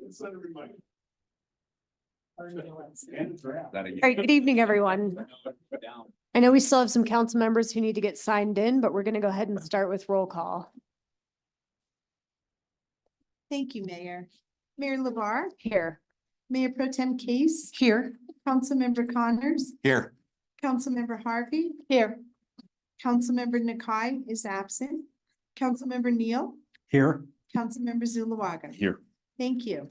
All right, good evening, everyone. I know we still have some council members who need to get signed in, but we're going to go ahead and start with roll call. Thank you, Mayor. Mayor LeVar, Here. Mayor Pro Tem Case, Here. Councilmember Connors, Here. Councilmember Harvey, Here. Councilmember Nakai is absent, Councilmember Neal, Here. Councilmember Zulawaga. Here. Thank you.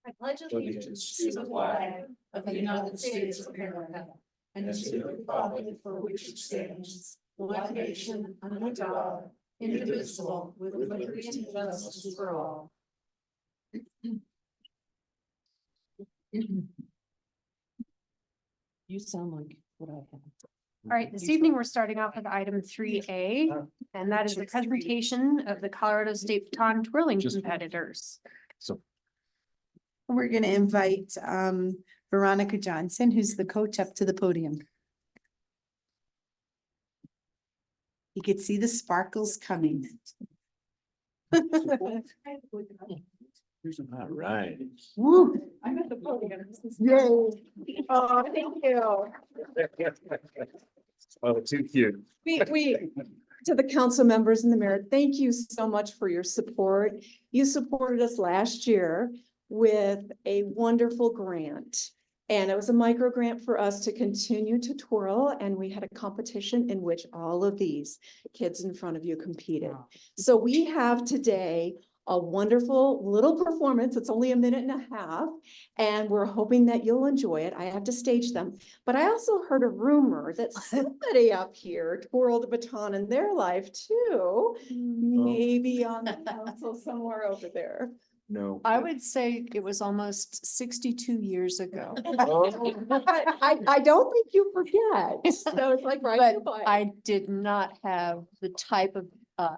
I pledge allegiance to the flag of the United States of America and to the republic for which it stands, one nation under God, indivisible, with liberty and justice for all. You sound like what I have. All right, this evening, we're starting off with item 3A, and that is the presentation of the Colorado State Baton Twirling competitors. We're gonna invite Veronica Johnson, who's the coach, up to the podium. You could see the sparkles coming. All right. Woo. I'm at the podium. Yay. Oh, thank you. Oh, too cute. To the council members and the mayor, thank you so much for your support. You supported us last year with a wonderful grant. And it was a micro grant for us to continue to twirl, and we had a competition in which all of these kids in front of you competed. So we have today a wonderful little performance. It's only a minute and a half, and we're hoping that you'll enjoy it. I have to stage them. But I also heard a rumor that somebody up here twirled a baton in their life too. Maybe on the council somewhere over there. No. I would say it was almost 62 years ago. I don't think you forget. So it's like right. But I did not have the type of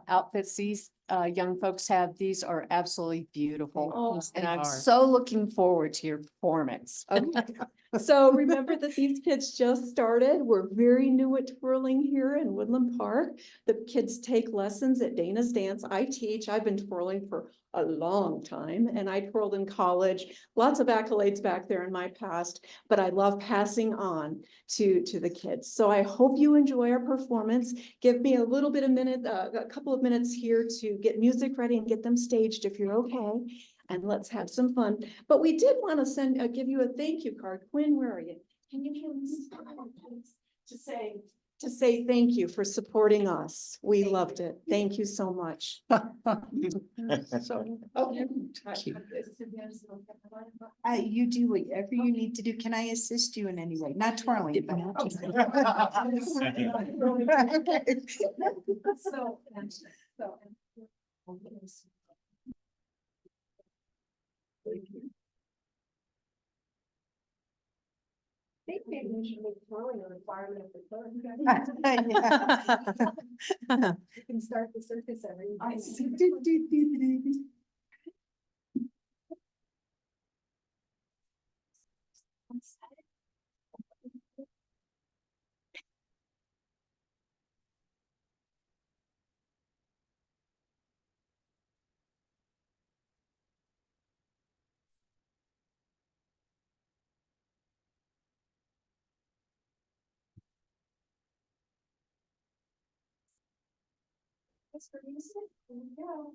outfits these young folks have. These are absolutely beautiful. Oh, And they I'm are. so looking forward to your performance. Okay. So remember that these kids just started. We're very new at twirling here in Woodland Park. The kids take lessons at Dana's Dance. I teach. I've been twirling for a long time, and I twirled in college. Lots of accolades back there in my past, but I love passing on to the kids. So I hope you enjoy our performance. Give me a couple of minutes here to get music ready and get them staged if you're okay. And let's have some fun. But we did want to give you a thank you card. Quinn, where are you? Can you give us to say thank you for supporting us. We loved it. Thank you so much. You do whatever you need to do. Can I assist you in any way? Not twirling, but. They maybe we should make twirling a requirement of the clerk. You can start the circus every. That's for music. There we go.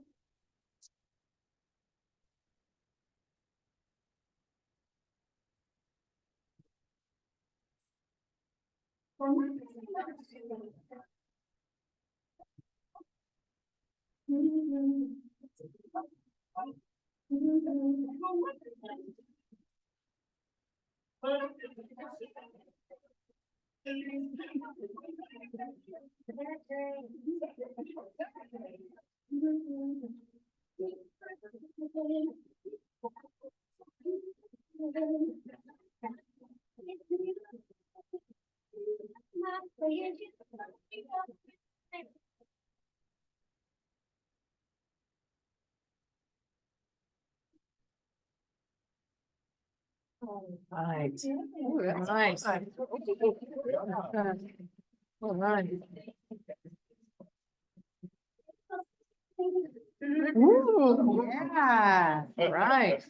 Right. Nice. All right. Ooh, yeah. Right.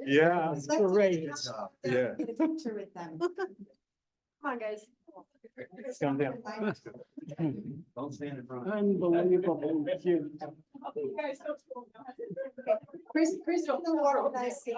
Yeah. Great. Yeah. Get a picture with them. Come on, guys. Come down. Don't stand in front. Unbelievable. Cute. Chris, the water, what I see.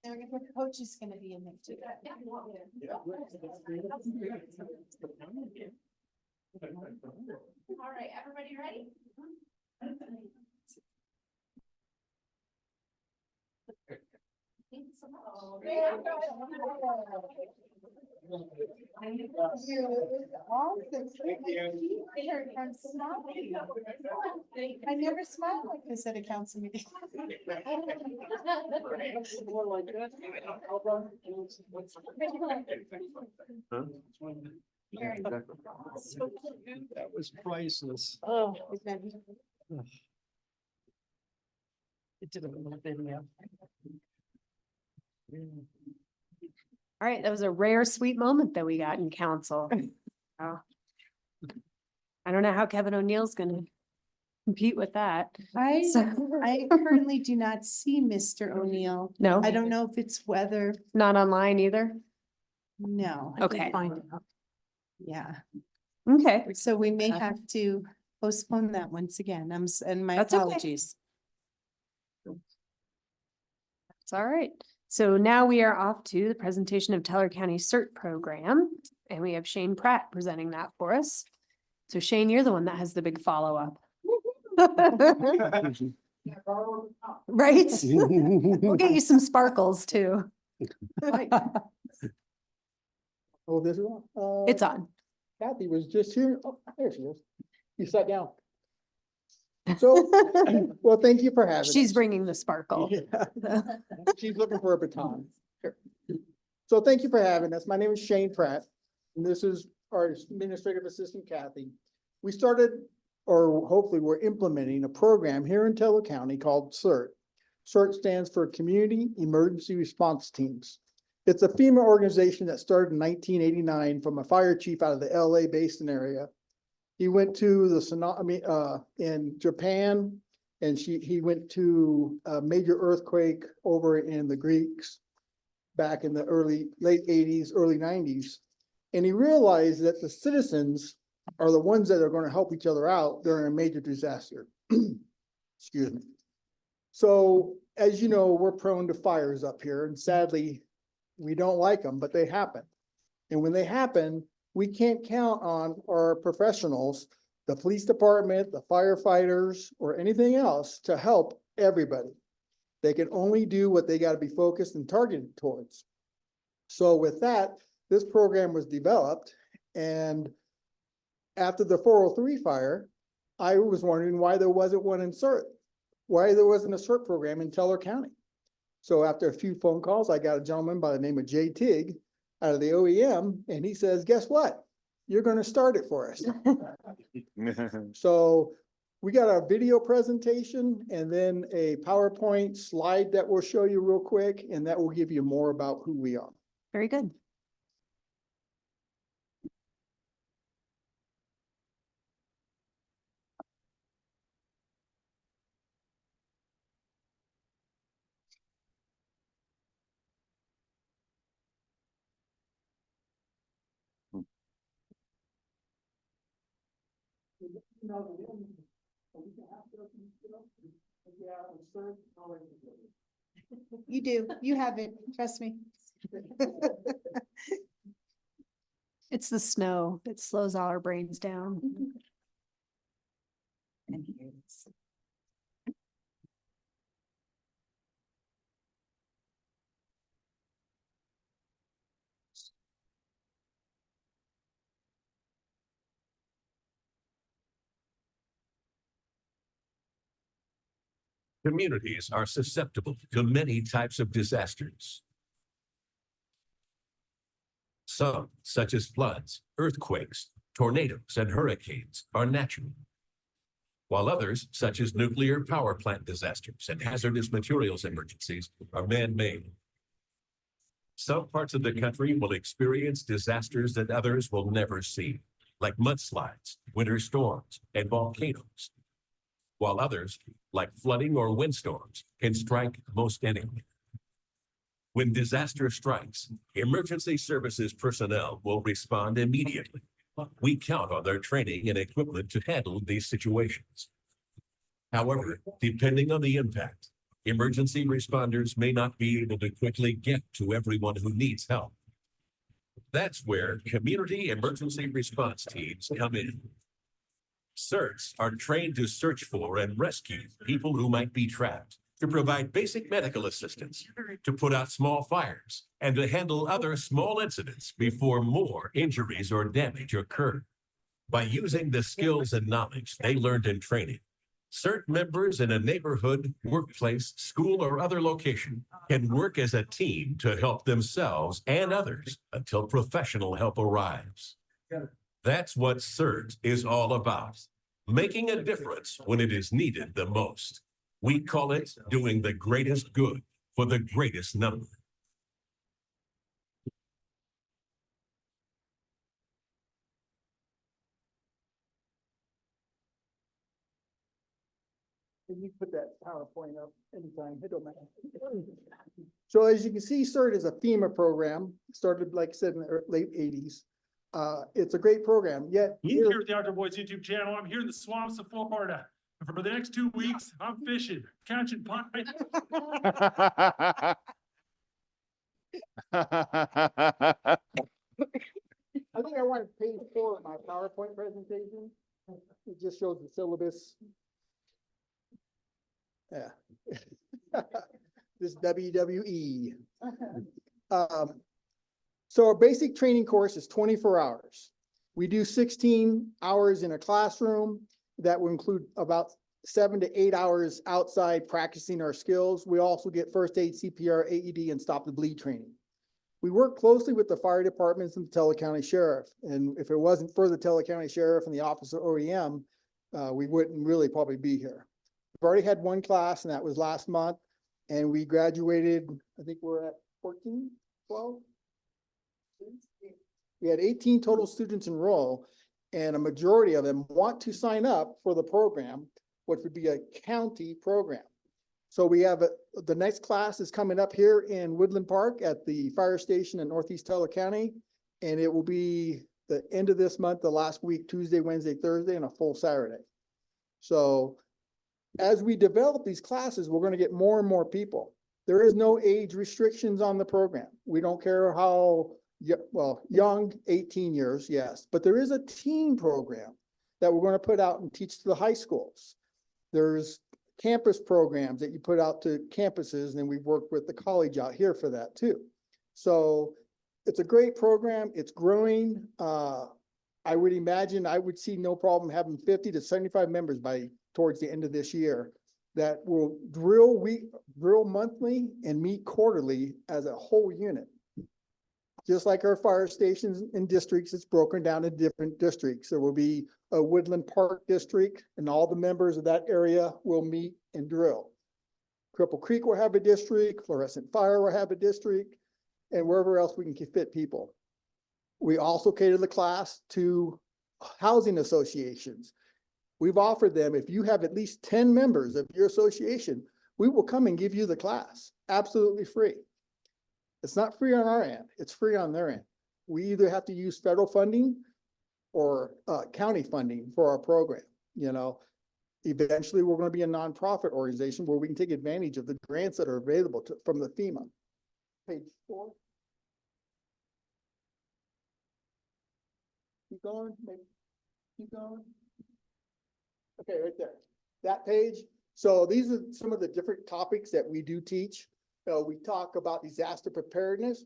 The coach is gonna be in there too. All right, everybody ready? I never smiled like this at a council meeting. Huh? That was priceless. Oh. It did a little video. All right, that was a rare, sweet moment that we got in council. Oh. I don't know how Kevin O'Neill's gonna compete with that. I So- currently do not see Mr. O'Neill. No, I don't know if it's weather. not online either. No. Okay. Yeah, Okay, so we may have to postpone that once again. And my That's okay. apologies. it's all right. So now we are off to the presentation of Teller County CERT program, and we have Shane Pratt presenting that for us. So Shane, you're the one that has the big follow-up. Right? We'll get you some sparkles too. Oh, this is on. It's on. Kathy was just here. Oh, there she is. You sat down. So, well, thank you for having. She's us. bringing the sparkle. Yeah. She's looking for a baton. Here. So thank you for having us. My name is Shane Pratt, and this is our administrative assistant Kathy. We started, or hopefully we're implementing a program here in Teller County called CERT. CERT stands for Community Emergency Response Teams. It's a FEMA organization that started in 1989 from a fire chief out of the LA Basin area. He went to the tsunami in Japan, and he went to a major earthquake over in the Greeks back in the late 80s, early 90s. And he realized that the citizens are the ones that are going to help each other out during a major disaster. Excuse me. So, as you know, we're prone to fires up here, and sadly, we don't like them, but they happen. And when they happen, we can't count on our professionals, the police department, the firefighters, or anything else to help everybody. They can only do what they got to be focused and targeted towards. So with that, this program was developed, and after the 403 fire, I was wondering why there wasn't one in CERT, why there wasn't a CERT program in Teller County. So after a few phone calls, I got a gentleman by the name of Jay Tig out of the OEM, and he says, guess what? You're going to start it for us. So we got our video presentation and then a PowerPoint slide that we'll show you real quick, and that will give you more about who we are. Very good. You do, you have it, trust me. It's the snow. It slows all our brains down. And here's- Communities are susceptible to many types of disasters. Some, such as floods, earthquakes, tornadoes, and hurricanes, are natural, while others, such as nuclear power plant disasters and hazardous materials emergencies, are man-made. Some parts of the country will experience disasters that others will never see, like mudslides, winter storms, and volcanoes, while others, like flooding or windstorms, can strike most anywhere. When disaster strikes, emergency services personnel will respond immediately. We count on their training and equipment to handle these situations. However, depending on the impact, emergency responders may not be able to quickly get to everyone who needs help. That's where community emergency response teams come in. CERTs are trained to search for and rescue people who might be trapped, to provide basic medical assistance, to put out small fires, and to handle other small incidents before more injuries or damage occur. By using the skills and knowledge they learned in training, CERT members in a neighborhood, workplace, school, or other location can work as a team to help themselves and others until professional help arrives. That's what CERT is all about, making a difference when it is needed the most. We call it doing the greatest good for the greatest number. Can you put that PowerPoint up anytime? It don't matter. So as you can see, CERT is a FEMA program, started, like I said, in the late eighties. It's a great program, yet. You here at the Outdoor Boys YouTube channel. I'm here in the swamps of Florida. And for the next 2 weeks, I'm fishing, catching pike. I think I wanted page 4 of my PowerPoint presentation. It just shows the syllabus. Yeah. This WWE. So our basic training course is 24 hours. We do 16 hours in a classroom. That will include about 7 to 8 hours outside practicing our skills. We also get first aid, CPR, AED, and stop the bleed training. We work closely with the fire departments and the Teller County Sheriff. And if it wasn't for the Teller County Sheriff and the Office of OEM, we wouldn't really probably be here. We've already had one class, and that was last month. And we graduated, I think we're at 14, 12? We had 18 total students enroll, and a majority of them want to sign up for the program, which would be a county program. So we have the next class is coming up here in Woodland Park at the fire station in Northeast Teller County. And it will be the end of this month, the last week, Tuesday, Wednesday, Thursday, and a full Saturday. So as we develop these classes, we're going to get more and more people. There is no age restrictions on the program. We don't care how, well, young, 18 years, yes, but there is a teen program that we're going to put out and teach to the high schools. There's campus programs that you put out to campuses, and then we've worked with the college out here for that too. So it's a great program. It's growing. I would imagine I would see no problem having 50 to 75 members by towards the end of this year that will drill monthly and meet quarterly as a whole unit. Just like our fire stations and districts, it's broken down into different districts. There will be a Woodland Park district, and all the members of that area will meet and drill. Cripple Creek will have a district, Fluorescent Fire will have a district, and wherever else we can fit people. We also cater the class to housing associations. We've offered them, if you have at least 10 members of your association, we will come and give you the class, absolutely free. It's not free on our end, it's free on their end. We either have to use federal funding or county funding for our program. You know, eventually we're going to be a nonprofit organization where we can take advantage of the grants that are available from the FEMA. Page 4. Keep going, maybe, keep going. Okay, right there, that page. So these are some of the different topics that we do teach. We talk about disaster preparedness.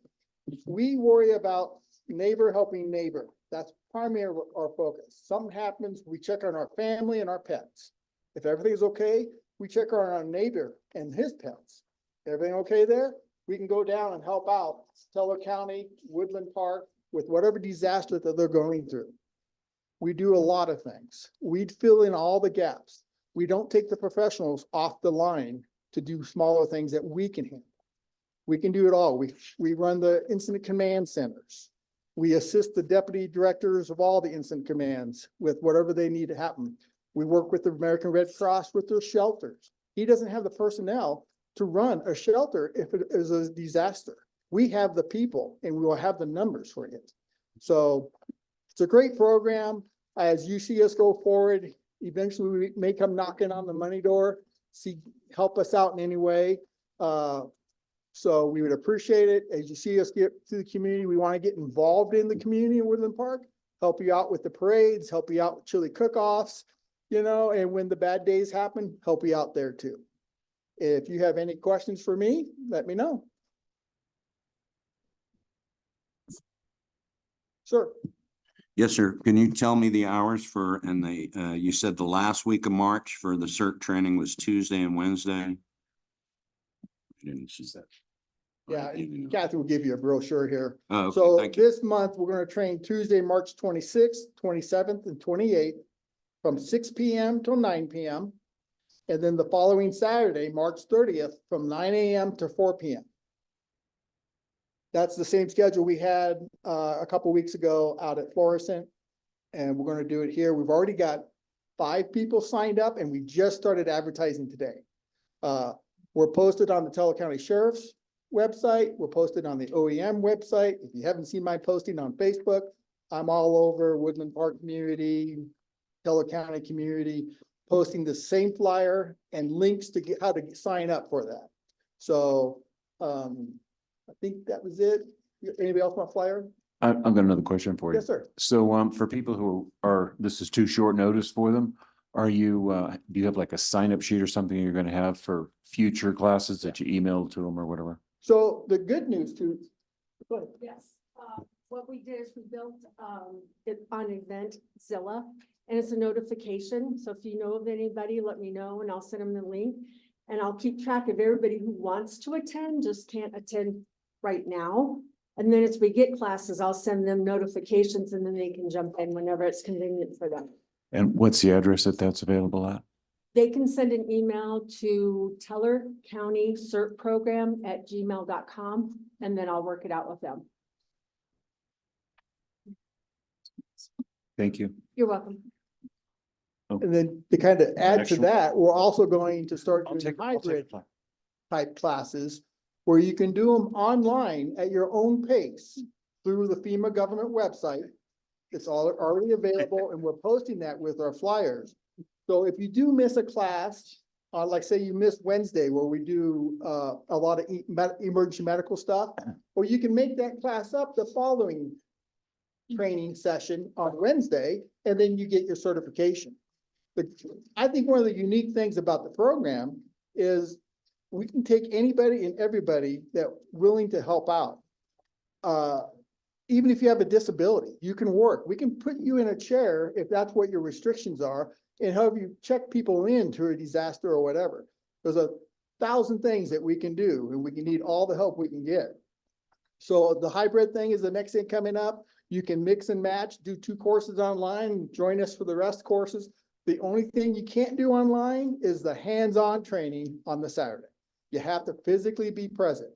We worry about neighbor helping neighbor. That's primarily our focus. Something happens, we check on our family and our pets. If everything's okay, we check on our neighbor and his pets. Everything okay there? We can go down and help out Teller County, Woodland Park, with whatever disaster that they're going through. We do a lot of things. We fill in all the gaps. We don't take the professionals off the line to do smaller things that we can handle. We can do it all. We run the incident command centers. We assist the deputy directors of all the incident commands with whatever they need to happen. We work with the American Red Cross with their shelters. He doesn't have the personnel to run a shelter if it is a disaster. We have the people and we will have the numbers for it. So it's a great program. As you see us go forward, eventually we may come knocking on the money door, help us out in any way. So we would appreciate it. As you see us get to the community, we want to get involved in the community in Woodland Park, help you out with the parades, help you out with chili cook-offs, and when the bad days happen, help you out there too. If you have any questions for me, let me know. Sure. Yes, sir. Can you tell me the hours you said the last week of March for the CERT training was Tuesday and Wednesday? I didn't see that. Yeah, Evening. Kathy will give you a brochure here. Oh, okay, So thank you. this month, we're gonna train Tuesday, March 26th, 27th, and 28th from 6 PM till 9 PM. And then the following Saturday, March 30th, from 9 AM to 4 PM. That's the same schedule we had a couple weeks ago out at Florissant. And we're gonna do it here. We've already got 5 people signed up and we just started advertising today. We're posted on the Teller County Sheriff's website. We're posted on the OEM website. If you haven't seen my posting on Facebook, I'm all over Woodland Park community, Teller County community, posting the same flyer and links to get how to sign up for that. So, I think that was it. Anybody else want a flyer? I've got another question for you. Yes, sir. So, for people who are, this is too short notice for them, are you, do you have like a sign up sheet or something you're gonna have for future classes that you email to them or whatever? So the good news too. Go ahead. Yes, what we did is we built it on Eventzilla, and it's a notification, so if you know of anybody, let me know and I'll send them the link. And I'll keep track of everybody who wants to attend, just can't attend right now. And then as we get classes, I'll send them notifications and then they can jump in whenever it's convenient for them. And what's the address that's available at? They can send an email to Teller County CERT Program at gmail.com, and then I'll work it out with them. Thank you. You're welcome. And then to kind of add to Excellent. that, we're also going to start I'll doing take a hybrid flyer. type classes where you can do them online at your own pace through the FEMA government website. It's all already available and we're posting that with our flyers. So if you do miss a class, like say you missed Wednesday where we do a lot of emergency medical stuff, or you can make that class up the following training session on Wednesday, and then you get your certification. But I think one of the unique things about the program is we can take anybody and everybody that willing to help out. Even if you have a disability, you can work. We can put you in a chair if that's what your restrictions are and help you check people into a disaster or whatever. There's 1,000 things that we can do and we can need all the help we can get. So the hybrid thing is the next thing coming up. You can mix and match, do 2 courses online, join us for the rest courses. The only thing you can't do online is the hands-on training on the Saturday. You have to physically be present.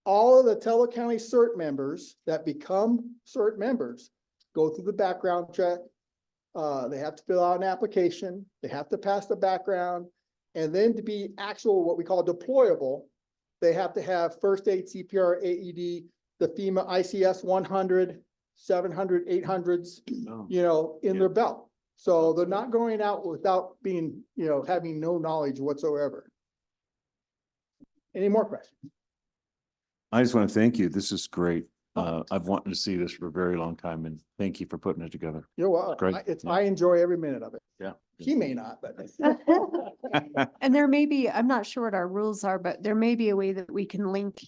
All of the Teller County CERT members that become CERT members go through the background check. They have to fill out an application. They have to pass the background. And then to be actual, what we call deployable, they have to have first aid, CPR, AED, the FEMA ICS 100, 700, 800s, Oh. in their belt. So they're not going out without being, having no knowledge whatsoever. Any more questions? I just want to thank you. This is great. I've wanted to see this for a very long time and thank you for putting it together. You're welcome. Great. I enjoy every minute of it. Yeah. He may not, but. And there may be, I'm not sure what our rules are, but there may be a way that we can link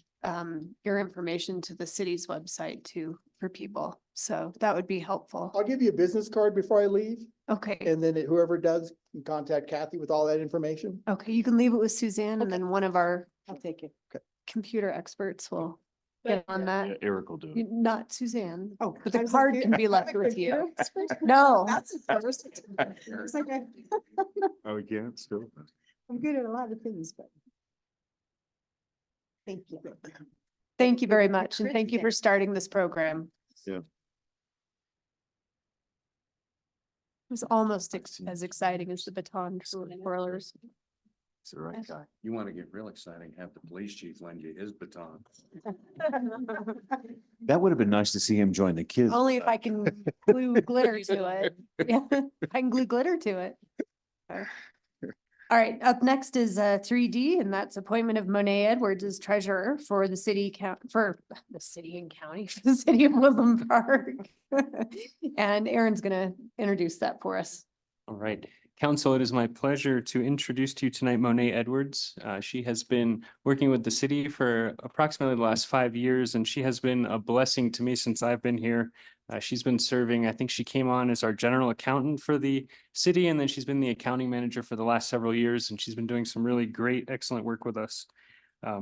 your information to the city's website too for people. So that would be helpful. I'll give you a business card before I leave, Okay, and then whoever does can contact Kathy with all that information. okay, you can leave it with Suzanne and then one of our I'll take it. computer experts will get on that. Yeah, Eric will do it. Not Suzanne, Oh. but the I was card like, can be I'm left a with you. computer expert? No. That's the first. It's like Oh, we can't still. I'm good at a lot of things, but. Thank you. Thank you very much, and thank you for starting this program. Yeah. It was almost as exciting as the baton twirlers. It's the right guy. You want to get real exciting, have the police chief lend you his baton. That would have been nice to see him join the kids. Only if I can glue glitter to it. Yeah, I can glue glitter to it. Okay. All right, up next is 3D, and that's appointment of Monet Edwards as treasurer for the city for the city and county, for the city of Woodland Park. And Aaron's gonna introduce that for us. All right, council, it is my pleasure to introduce to you tonight Monet Edwards. She has been working with the city for approximately the last 5 years, and she has been a blessing to me since I've been here. She's been serving, I think she came on as our general accountant for the city, and then she's been the accounting manager for the last several years, and she's been doing some really great, excellent work with us.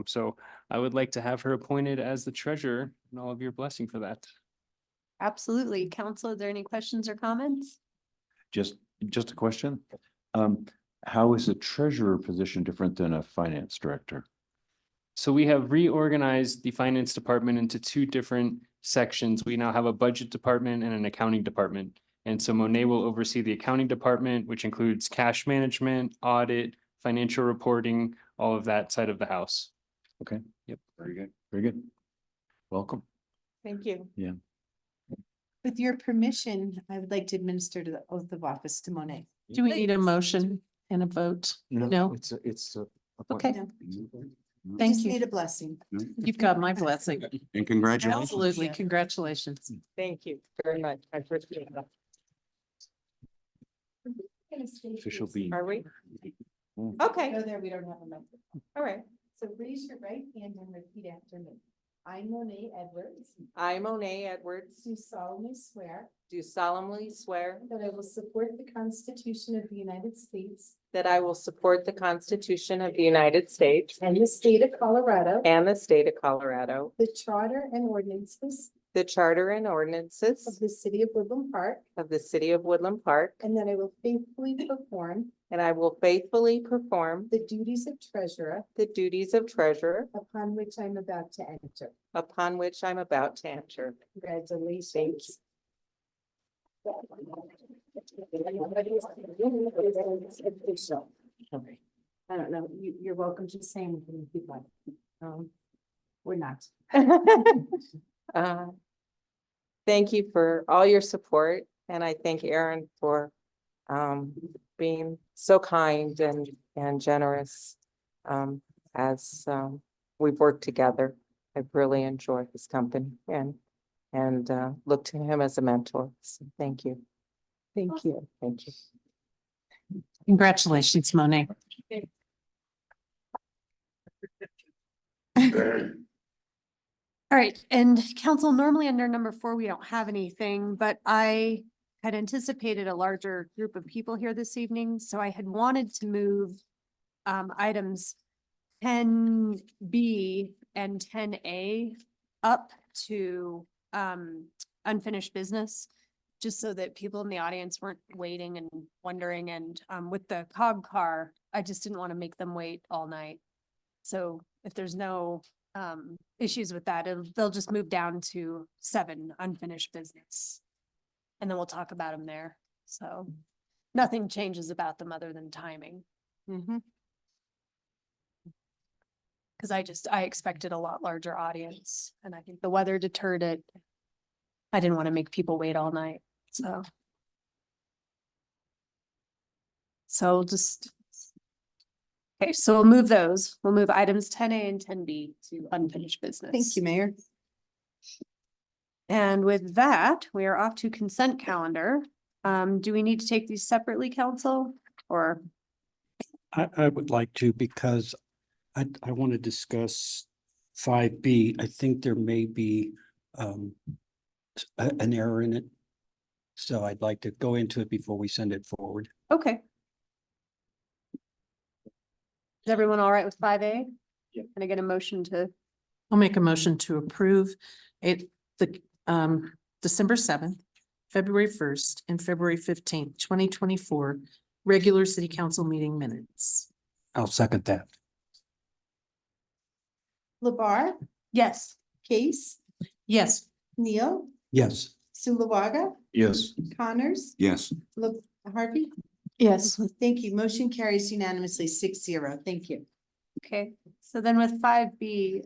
So I would like to have her appointed as the treasurer and all of your blessing for that. Absolutely. Council, are there any questions or comments? Just a question. How is a treasurer position different than a finance director? So we have reorganized the finance department into two different sections. We now have a budget department and an accounting department. And so Monet will oversee the accounting department, which includes cash management, audit, financial reporting, all of that side of the house. Okay. Yep. Very good. Very good. Welcome. Thank you. Yeah. With your permission, I would like to administer to the oath of office to Monet. Do we need a motion and a vote? No. It's a. Okay. Thank you. Need a blessing. You've got my blessing. And congratulations. Absolutely. Congratulations. Thank you very much. I appreciate that. Official being. Are we? Mm. Okay. No, there, we don't have a microphone. All right, so raise your right hand and repeat after me. I, Monet Edwards, I, Monet Edwards, do solemnly swear do solemnly swear that I will support the Constitution of the United States that I will support the Constitution of the United States and the state of Colorado, and the state of Colorado, the charter and ordinances the charter and of ordinances the city of Woodland Park, of the city of Woodland Park, and that I will faithfully perform and I will faithfully perform the duties of treasurer the duties of treasurer upon which I'm about to enter. upon which I'm about to enter. Congratulations. I don't know, you're welcome to say anything if you'd like. We're not. Thank you for all your support, and I thank Aaron for being so kind and generous as we've worked together. I've really enjoyed this company and look to him as a mentor. So thank you. Thank you. Thank you. Congratulations, Monet. All right, and council, normally under number 4, we don't have anything, but I had anticipated a larger group of people here this evening, so I had wanted to move items 10B and 10A up to unfinished business, just so that people in the audience weren't waiting and wondering, and with the COG car, I just didn't want to make them wait all night. So if there's no issues with that, they'll just move down to 7 unfinished business. And then we'll talk about them there. So nothing changes about them other than timing. Cause I expected a lot larger audience, and I think the weather deterred it. I didn't want to make people wait all night, so just. Okay, so we'll move those. We'll move items 10A and 10B to unfinished business. Thank you, Mayor. And with that, we are off to consent calendar. Do we need to take these separately, council, or? I would like to because I want to discuss 5B. I think there may be an error in it. So I'd like to go into it before we send it forward. Okay. Is everyone all right with 5A? Yeah. Can I get a motion to, I'll make a motion to approve the December 7th, February 1st, and February 15th, 2024 regular city council meeting minutes. I'll second that. Labar, yes, Case? Yes. Neil, Yes. Sulawaga, Yes. Connors, Yes. Harvey? yes. Thank you. Motion carries unanimously 6-0. Thank you. Okay, so then with 5B,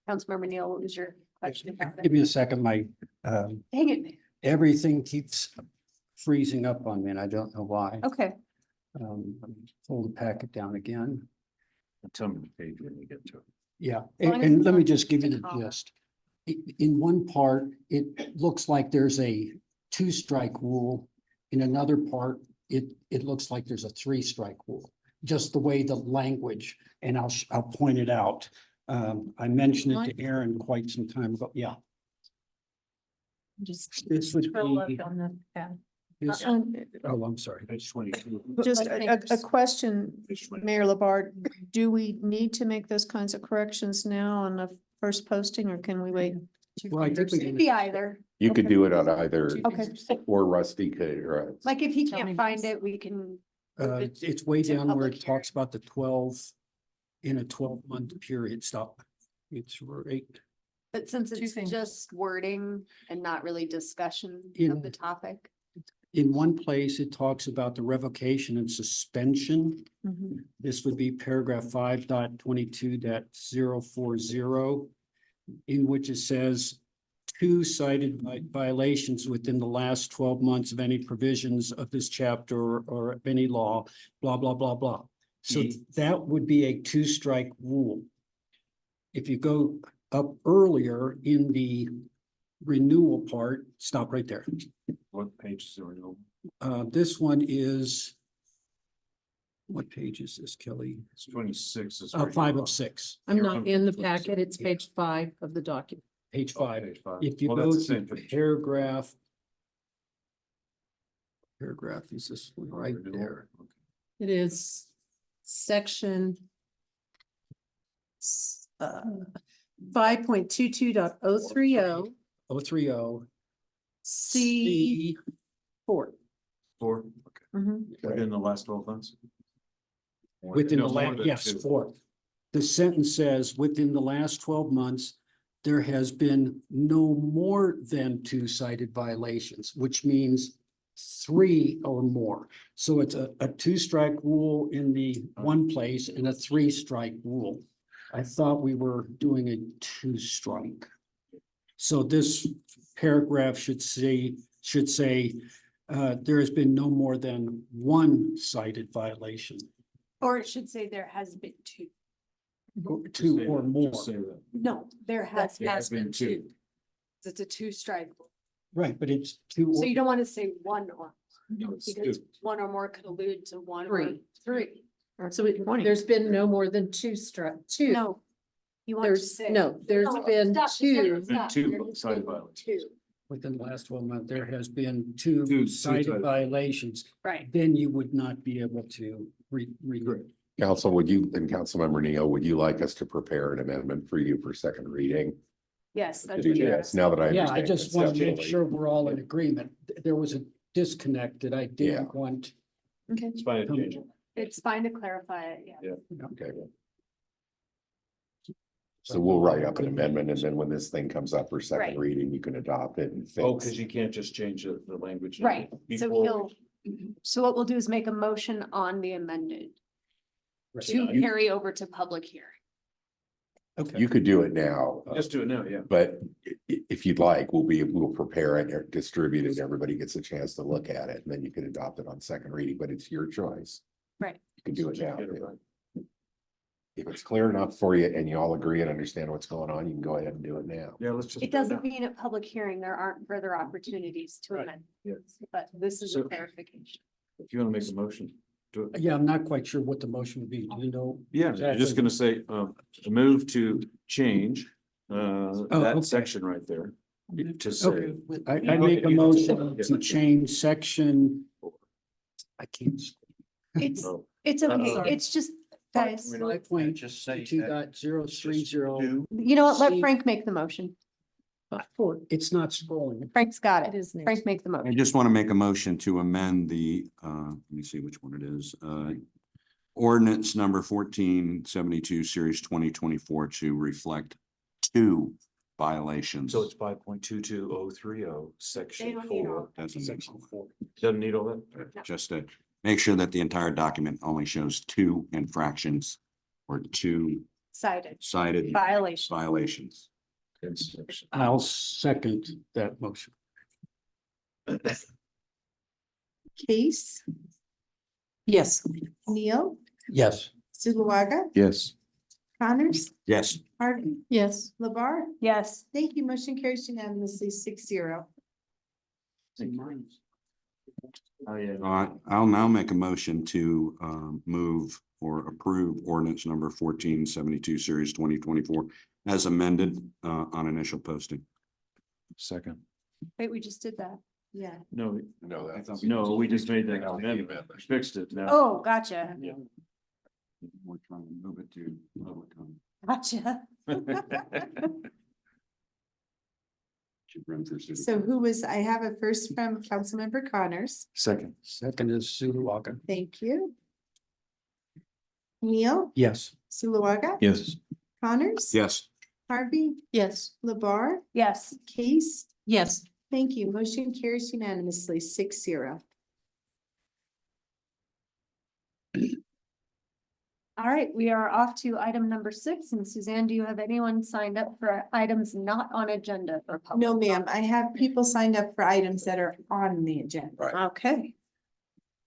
Councilmember Neal, what was your question about Give that? me a second. My Dang it. everything keeps freezing up on me and I don't know why. Okay, Let me pull the packet down again. Tell me the page when you get to it. Yeah, long as and it's let me not just give you a the comma. gist. In one part, it looks like there's a 2-strike rule. In another part, it looks like there's a 3-strike rule. Just the way the language, and I'll point it out. I mentioned it to Aaron quite some time ago. Yeah, Just this would scroll up be. on the pad. this- Oh, I'm sorry. Page 22. Just Like a papers. question, Page 22. Mayor Labarge, do we need to make those kinds of corrections now on the first posting, or can we wait? Well, I think we Could be either. You could do it on either, Okay, or Rusty could, or. like if he Tell me can't find this. it, we can. It's way to down where public it talks about the 12 in a 12-month period. Stop. It's right. But since Two it's things. just wording and not really discussion In- of the topic. In one place, it talks about the revocation and suspension. Mhm. This would be paragraph 5.22.040, in which it says 2 cited violations within the last 12 months of any provisions of this chapter or of any law, blah, blah, blah, blah. So that would be a 2-strike rule. If you go up earlier in the renewal part, stop right there. What page is there? No. This one is. What page is this, Kelly? It's 26. Is 5 of 6, I'm not in the packet, it's page 5 of the document. page 5. Page 5. If you Well, go that's the to same page. paragraph. Paragraph is this one right there. It is section 5.22.030 030 C C 4. 4, okay. Within the last 12 months? within No, the more last, than yes, 2. 4. The sentence says, within the last 12 months, there has been no more than 2 cited violations, which means 3 or more. So it's a 2-strike rule in the one place and a 3-strike rule. I thought we were doing a 2-strike. So this paragraph should say, there has been no more than 1 cited violation, Or it should say there has been 2. or 2 or more. Just say that. No, there has Has been been 2. 2. It's a 2-strike. Right, but it's 2. So you don't want to say 1 or, No, it's because 2. 1 or more could allude to 1 or 3. 3. So there's been no more than 2 two. No. You want to There's, say. no, there's No, been stop, 2. stop. 2 There has cited been violations. 2. Within the last 12 months, there has been 2 Two cited cited. violations, Right. then you would not be able to read. Council, would you, and Councilmember Neal, would you like us to prepare an amendment for you for second reading? Yes. To that's do what you're this, now that I Yeah, understand. I just want to make conceptually. sure we're all in agreement. There was a disconnect that I didn't want. It's fine to change it. It's fine to clarify it, yeah. Okay. So we'll write up an amendment, and then when this thing comes up for second Right. reading, you can adopt it and Oh, fix. because you can't just change the language. Right, so before- so what we'll do is make a motion on the amended to Yeah, you- carry over to public hearing. Okay. You could do it now. Just do it now, yeah. But if you'd like, we'll prepare it, or distribute it, everybody gets a chance to look at it, and then you can adopt it on second reading, but it's your choice. Right. You can do it now. Get it right. if it's clear enough for you and you all agree and understand what's going on, you can go ahead and do it now. Yeah, let's just. It doesn't mean at public hearing, there aren't further opportunities to Right. amend, Yeah. but this is So- a clarification. If you want to make a motion, do it. Yeah, I'm not quite sure what the motion would be. Do you know? Yeah, you're just gonna say, move to change, okay. that section right there. To say. Okay, I make a motion to change section. I can't. It's, Oh, it's okay, it's just, guys, 5.2.030. you know what, let Frank make the motion. It's not scrolling. Frank's got it. It is next. Frank, make the I motion. just want to make a motion to amend the, let me see which one it is, ordinance number 1472, series 2024 to reflect 2 violations. So it's 5.22030, section don't need 4. Doesn't need Section all that. 4. Doesn't need all that? Just to make sure that the entire document only shows 2 infractions or 2 Cited, cited violation. violations. I'll second that motion. Case, Yes. Neil, Yes. Zulawaga, Yes. Connors, Yes. Harvey, yes, Labar. Yes, Thank you. Motion carries unanimously 6-0. Oh, yeah. I'll now make a motion to move or approve ordinance number 1472, series 2024 as amended on initial posting. Second. wait, we just did that. Yeah. No, No, that's. no, we just made that That was the amendment. amendment. Fixed it now. Oh, gotcha, We're trying to move it to public comment. gotcha. Should run through city So council. who was, I have a first from Councilmember Connors. Second. Second is Zulawaga. Thank you. Neil, Yes. Zulawaga. Yes. Connors. Yes. Harvey, Yes. Labar, Yes, Case. Yes. Thank you. Motion carries unanimously 6-0. all right, we are off to item number 6, and Suzanne, do you have anyone signed up for items not on agenda for public? No, ma'am. I have people signed up for items that are on the agenda. Right. Okay.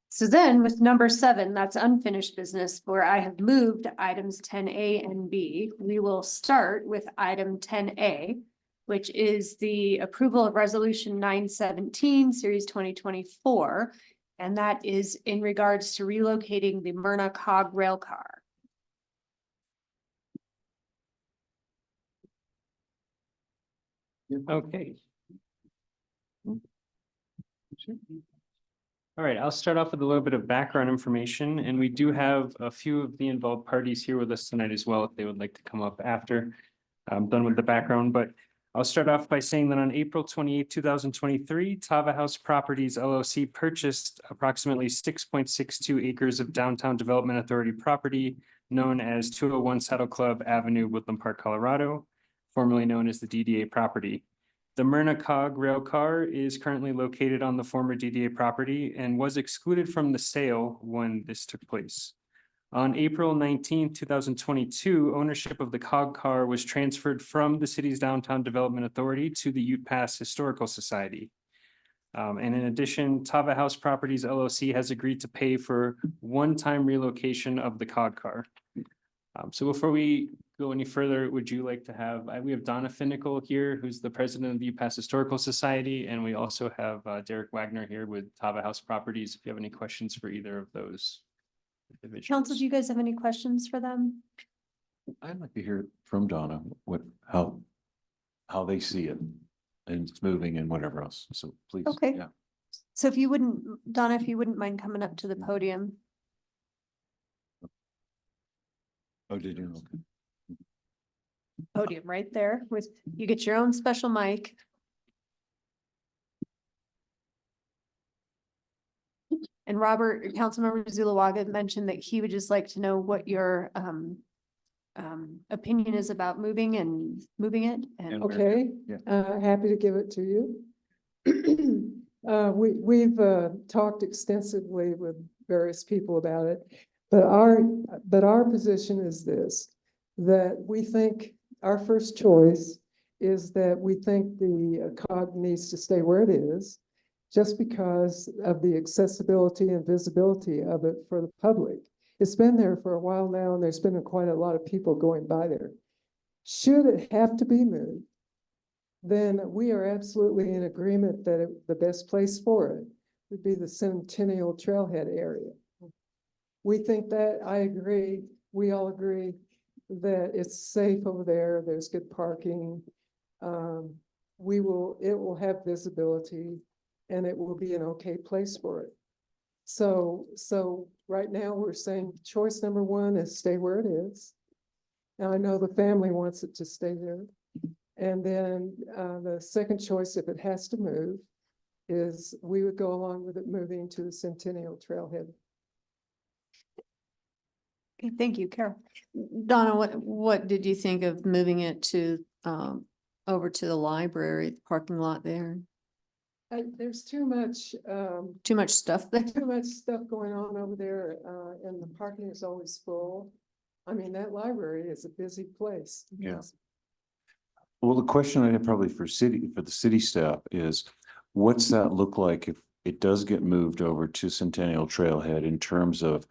So then with number 7, that's unfinished business, where I have moved items 10A and B. We will start with item 10A, which is the approval of resolution 917, series 2024. And that is in regards to relocating the Myrna Cog rail car. Okay. All right, I'll start off with a little bit of background information, and we do have a few of the involved parties here with us tonight as well, if they would like to come up after I'm done with the background, but I'll start off by saying that on April 28, 2023, Tava House Properties LLC purchased approximately 6.62 acres of Downtown Development Authority property known as 201 Saddle Club Avenue, Woodland Park, Colorado, formerly known as the DDA property. The Myrna Cog rail car is currently located on the former DDA property and was excluded from the sale when this took place. On April 19, 2022, ownership of the Cog car was transferred from the city's Downtown Development Authority to the Ute Pass Historical Society. And in addition, Tava House Properties LLC has agreed to pay for one-time relocation of the Cog car. So before we go any further, would you like to have, we have Donna Finnicle here, who's the president of the Ute Pass Historical Society, and we also have Derek Wagner here with Tava House Properties, if you have any questions for either of those individuals. Council, do you guys have any questions for them? I'd like to hear from Donna, how they see it and it's moving and whatever else. So please. Okay. Yeah. So if you wouldn't, Donna, if you wouldn't mind coming up to the podium. Oh, did you? Okay. Podium right there with, you get your own special mic. And Robert, Councilmember Zulawaga mentioned that he would just like to know what your opinion is about moving it and. Okay. Happy to give it to you. We've talked extensively with various people about it, but our position is this, that we think our first choice is that we think the COG needs to stay where it is, just because of the accessibility and visibility of it for the public. It's been there for a while now, and there's been quite a lot of people going by there. Should it have to be moved, then we are absolutely in agreement that the best place for it would be the Centennial Trailhead area. We think that, I agree, we all agree that it's safe over there, there's good parking. It will have visibility, and it will be an okay place for it. So right now, we're saying choice number one is stay where it is. Now, I know the family wants it to stay there. And then the second choice, if it has to move, is we would go along with it moving to the Centennial Trailhead. Okay, thank you, Carol. Donna, what did you think of moving it to, over to the library, the parking lot there? There's too much Stuff there? too much stuff going on over there, and the parking is always full. I mean, that library is a busy place. Yeah. Well, the question I have probably for the city staff is, what's that look like if it does get moved over to Centennial Trailhead in terms of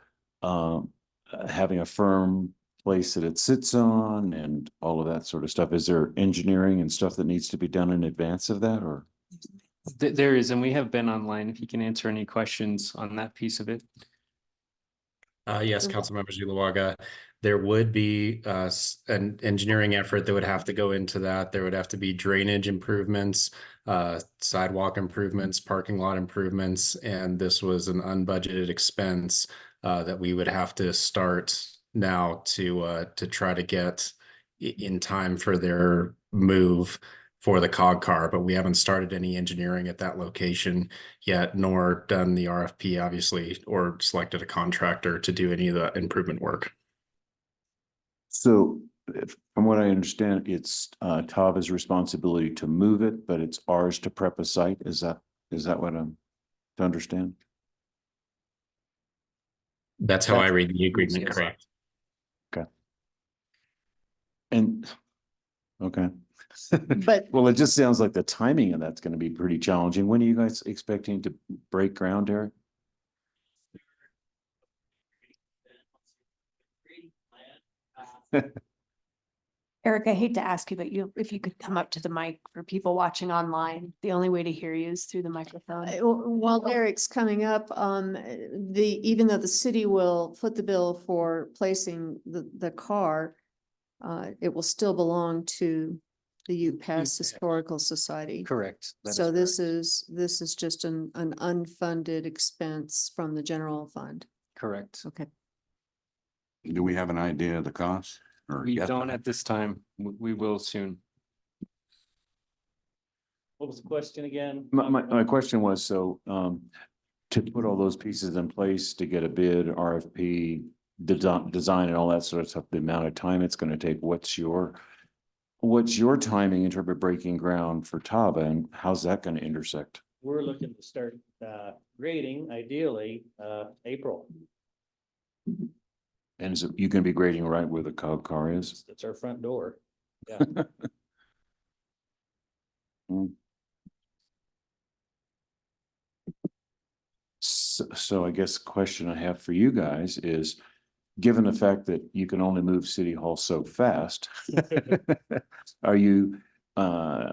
having a firm place that it sits on and all of that sort of stuff? Is there engineering and stuff that needs to be done in advance of that, or? There is, and we have Ben online if he can answer any questions on that piece of it. Yes, Councilmember Zulawaga, there would be an engineering effort that would have to go into that. There would have to be drainage improvements, sidewalk improvements, parking lot improvements, and this was an unbudgeted expense that we would have to start now to try to get in time for their move for the cog car, but we haven't started any engineering at that location yet, nor done the RFP, obviously, or selected a contractor to do any of the improvement work. So from what I understand, it's Tava's responsibility to move it, but it's ours to prep a site. Is that what I'm to understand? That's how I read the agreement, Yes. correct? Okay. And, okay. But Well, it just sounds like the timing of that's going to be pretty challenging. When are you guys expecting to break ground, Eric? Eric, I hate to ask you, but if you could come up to the mic for people watching online, the only way to hear you is through the microphone. while Eric's coming up, even though the city will foot the bill for placing the car, it will still belong to the UPass Historical Society. Correct. So this is just an unfunded expense from the general fund. Correct. Okay. Do we have an idea of the cost? Or We yet? don't at this time. We will soon. What was the question again? My question was, so to put all those pieces in place to get a bid, RFP, design and all that sort of stuff, the amount of time it's going to take, what's your timing in terms of breaking ground for Tava, and how's that going to intersect? We're looking to start grading ideally April. And is it, you going to be grading right where the cog car is? It's our front door. Yeah. So I guess the question I have for you guys is, given the fact that you can only move City Hall so fast, are you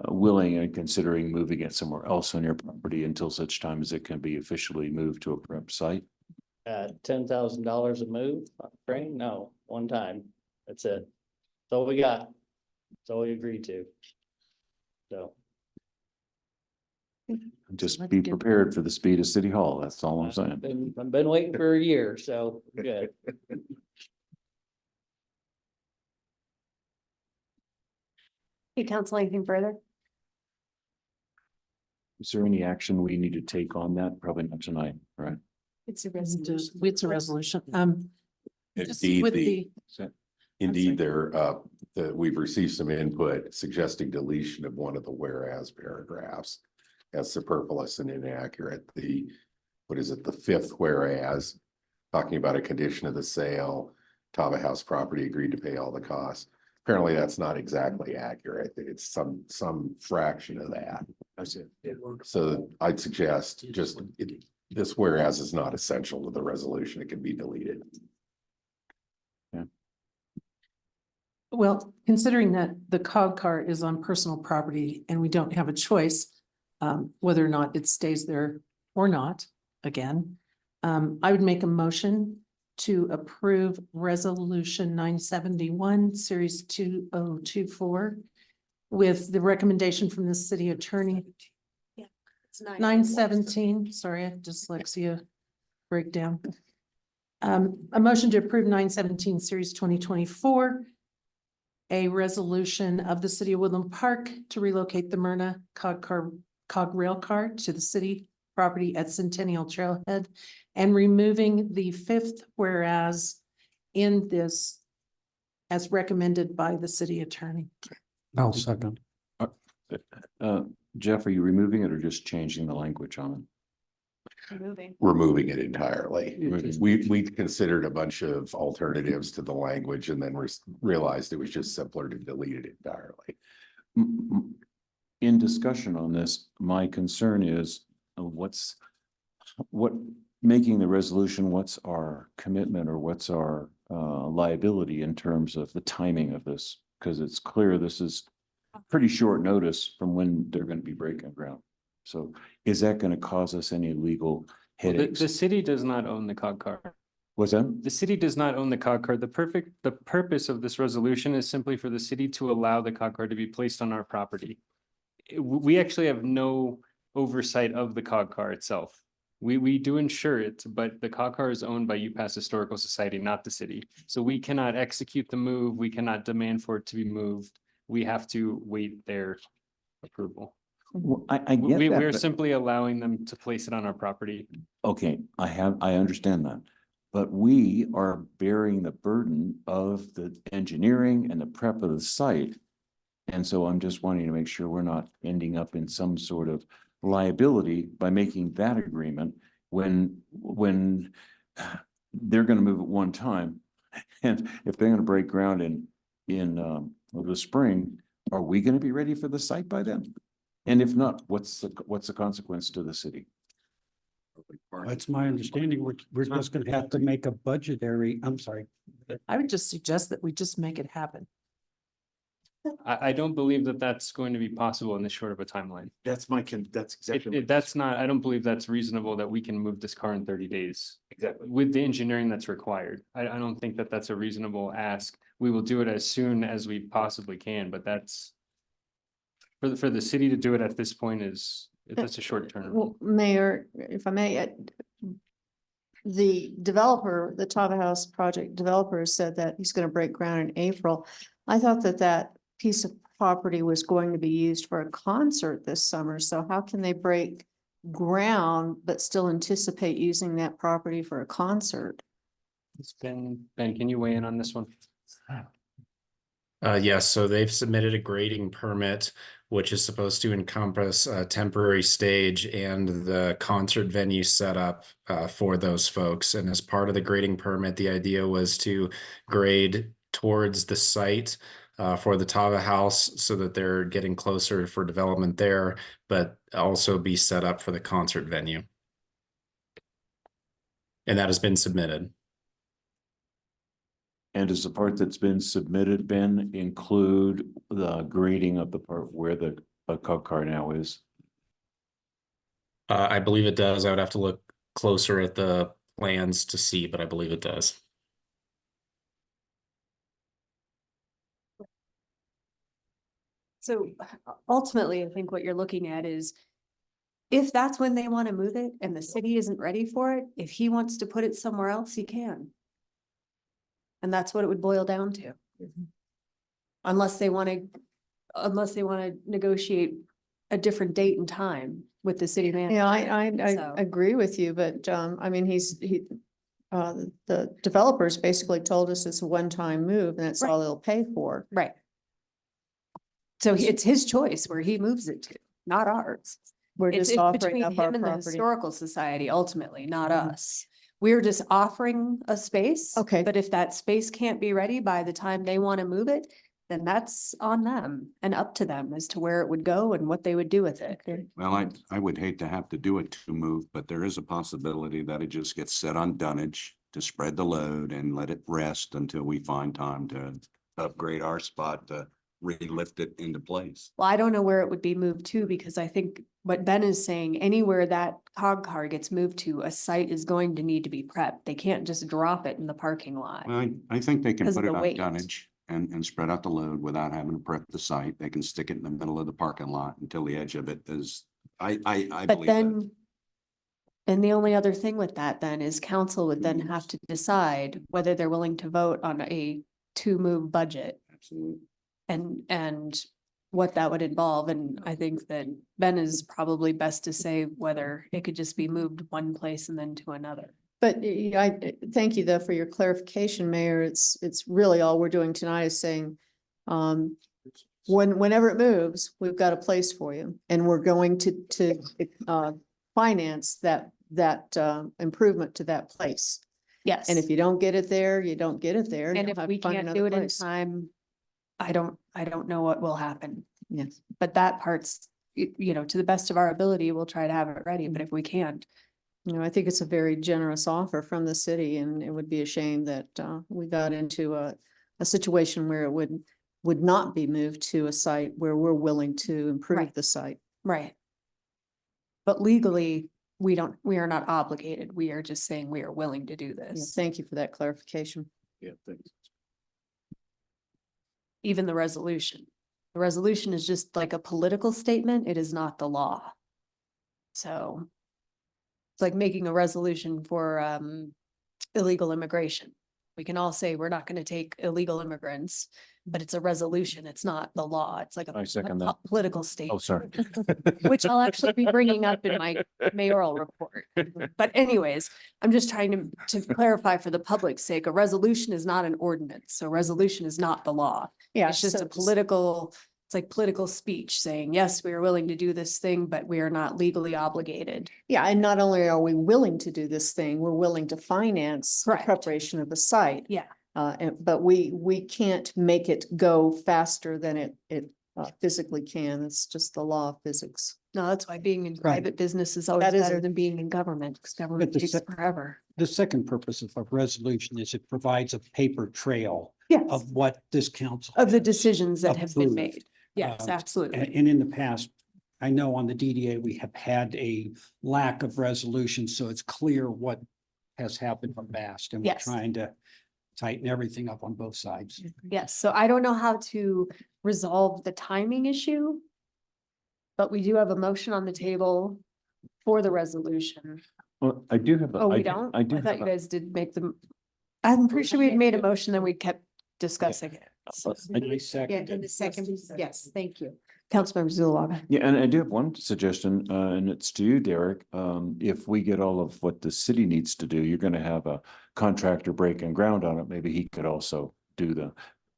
willing and considering moving it somewhere else on your property until such time as it can be officially moved to a prep site? $10,000 a move, Frank? No, one time. That's it. That's all we got. That's all we agreed to. So. Just be prepared for the speed of City Hall. That's all I'm saying. I've been waiting for a year, so we're good. Hey, council, anything further? Is there any action we need to take on that? Probably not tonight, right? It's a resolution. It's a resolution. Just Indeed, with indeed, we've received some input suggesting deletion of one of the whereas paragraphs as superfluous and inaccurate. What is it, the fifth whereas, talking about a condition of the sale, Tava House property agreed to pay all the costs. Apparently, that's not exactly accurate. It's some fraction of that. So I'd suggest this whereas is not essential to the resolution. It can be deleted. Well, considering that the cog car is on personal property and we don't have a choice, whether or not it stays there or not, again, I would make a motion to approve resolution 971, series 2024, with the recommendation from the city attorney. It's 917, sorry, I have dyslexia breakdown. A motion to approve 917, series 2024. A resolution of the city of Woodland Park to relocate the Myrna cog rail car to the city property at Centennial Trailhead, and removing the fifth whereas in this as recommended by the city attorney. I'll second. Jeff, are you removing it or just changing the language on Moving. Removing it entirely. it? We considered a bunch of alternatives to the language and then realized it was just simpler to delete it entirely. In discussion on this, my concern is making the resolution, what's our commitment or what's our liability in terms of the timing of this? Because it's clear this is pretty short notice from when they're going to be breaking ground. So is that going to cause us any legal headaches? The city does not own the cog car. What's that? The city does not own the cog car. The purpose of this resolution is simply for the city to allow the cog car to be placed on our property. We actually have no oversight of the cog car itself. We do insure it, but the cog car is owned by UPass Historical Society, not the city. So we cannot execute the move. We cannot demand for it to be moved. We have to wait their approval. Well, I get that, We're but- simply allowing them to place it on our property. Okay, I understand that. But we are bearing the burden of the engineering and the prep of the site. And so I'm just wanting to make sure we're not ending up in some sort of liability by making that agreement when they're gonna move at one time. And if they're gonna break ground in the spring, are we gonna be ready for the site by then? And if not, what's the consequence to the city? That's my understanding. We're just gonna have to make a budgetary, I'm sorry. I would just suggest that we just make it happen. I don't believe that that's going to be possible in this short of a timeline. That's exactly. That's not, I don't believe that's reasonable that we can move this car in 30 days. Exactly. With the engineering that's required. I don't think that that's a reasonable ask. We will do it as soon as we possibly can, but that's for the city to do it at this point that's a short term. Well, Mayor, if I may, the developer, the Tava House project developer said that he's gonna break ground in April. I thought that piece of property was going to be used for a concert this summer, so how can they break ground but still anticipate using that property for a concert? It's Ben, can you weigh in on this one? Yes, so they've submitted a grading permit, which is supposed to encompass a temporary stage and the concert venue setup for those folks. And as part of the grading permit, the idea was to grade towards the site for the Tava House so that they're getting closer for development there, but also be set up for the concert venue. And that has been submitted. And does the part that's been submitted, Ben, include the grading of the part where the cog car now is? I believe it does. I would have to look closer at the plans to see, but I believe it does. So ultimately, I think what you're looking at is if that's when they want to move it and the city isn't ready for it, if he wants to put it somewhere else, he can. And that's what it would boil down to. Unless they want to negotiate a different date and time with the city manager. Yeah, I So- agree with you, but I mean, the developers basically told us it's a one-time move and that's all they'll pay for. Right. So it's his choice where he moves it to, not ours. We're It's just offering between up our him and the property. historical society ultimately, not Mhm. us. We're just offering a space. Okay. But if that space can't be ready by the time they want to move it, then that's on them and up to them as to where it would go and what they would do with it. Well, I would hate to have to do it to move, but there is a possibility that it just gets set on dunnage to spread the load and let it rest until we find time to upgrade our spot to re-lift it into place. Well, I don't know where it would be moved to, because I think what Ben is saying, anywhere that cog car gets moved to, a site is going to need to be prepped. They can't just drop it in the parking lot. Well, I think they can 'Cause put of it the on weight. dunnage and spread out the load without having to prep the site. They can stick it in the middle of the parking lot until the edge of it is, I But believe that. then, and the only other thing with that then is council would then have to decide whether they're willing to vote on a two-move budget Absolutely. and what that would involve. And I think that Ben is probably best to say whether it could just be moved one place and then to another. But thank you though for your clarification, Mayor. It's really all we're doing tonight is saying, whenever it moves, we've got a place for you. And we're going to finance that improvement to that place. Yes. And if you don't get it there, you don't get it there. And you'll if have we to find can't another do it in place. time, I don't know what will happen. Yes. But that part's, to the best of our ability, we'll try to have it ready, but if we can't. I think it's a very generous offer from the city, and it would be a shame that we got into a situation where it would not be moved to a site where we're willing to improve Right. the site. Right. But legally, we are not obligated. We are just saying we are willing to do Yeah, this. thank you for that clarification. Yeah, thanks. Even the resolution. The resolution is just like a political statement. It is not the law. So it's like making a resolution for illegal immigration. We can all say we're not going to take illegal immigrants, but it's a resolution. It's not the law. It's like I second that. political Oh, statement. sorry. Which I'll actually be bringing up in my mayoral report. But anyways, I'm just trying to clarify for the public's sake, a resolution is not an ordinance. So resolution is not the law. Yeah, It's just so a political, it's like political speech saying, yes, we are willing to do this thing, but we are not legally obligated. Yeah, and not only are we willing to do this thing, we're willing to finance the Correct. preparation of the site. Yeah. But we can't make it go faster than it physically can. It's just the law of physics. No, that's why being in Right. private business is always That is better a- than being in government, because government the takes sec- forever. The second purpose of a resolution is it provides a paper trail Yes, of what this council. of the has decisions that have been approved. made. Yes, Um, absolutely. And in the past, I know on the DDA, we have had a lack of resolution, so it's clear what has happened from past. And we're Yes. trying to tighten everything up on both sides. Yes, so I don't know how to resolve the timing issue. But we do have a motion on the table for the resolution. Well, I do have. Oh, we don't? I do I thought have you a- guys did make them. I'm pretty sure we had made a motion, then we kept discussing it. So, I second it. yes, thank you. Councilmember Zulawaga. Yeah, and I do have one suggestion, and it's to you, Derek. If we get all of what the city needs to do, you're gonna have a contractor breaking ground on it. Maybe he could also do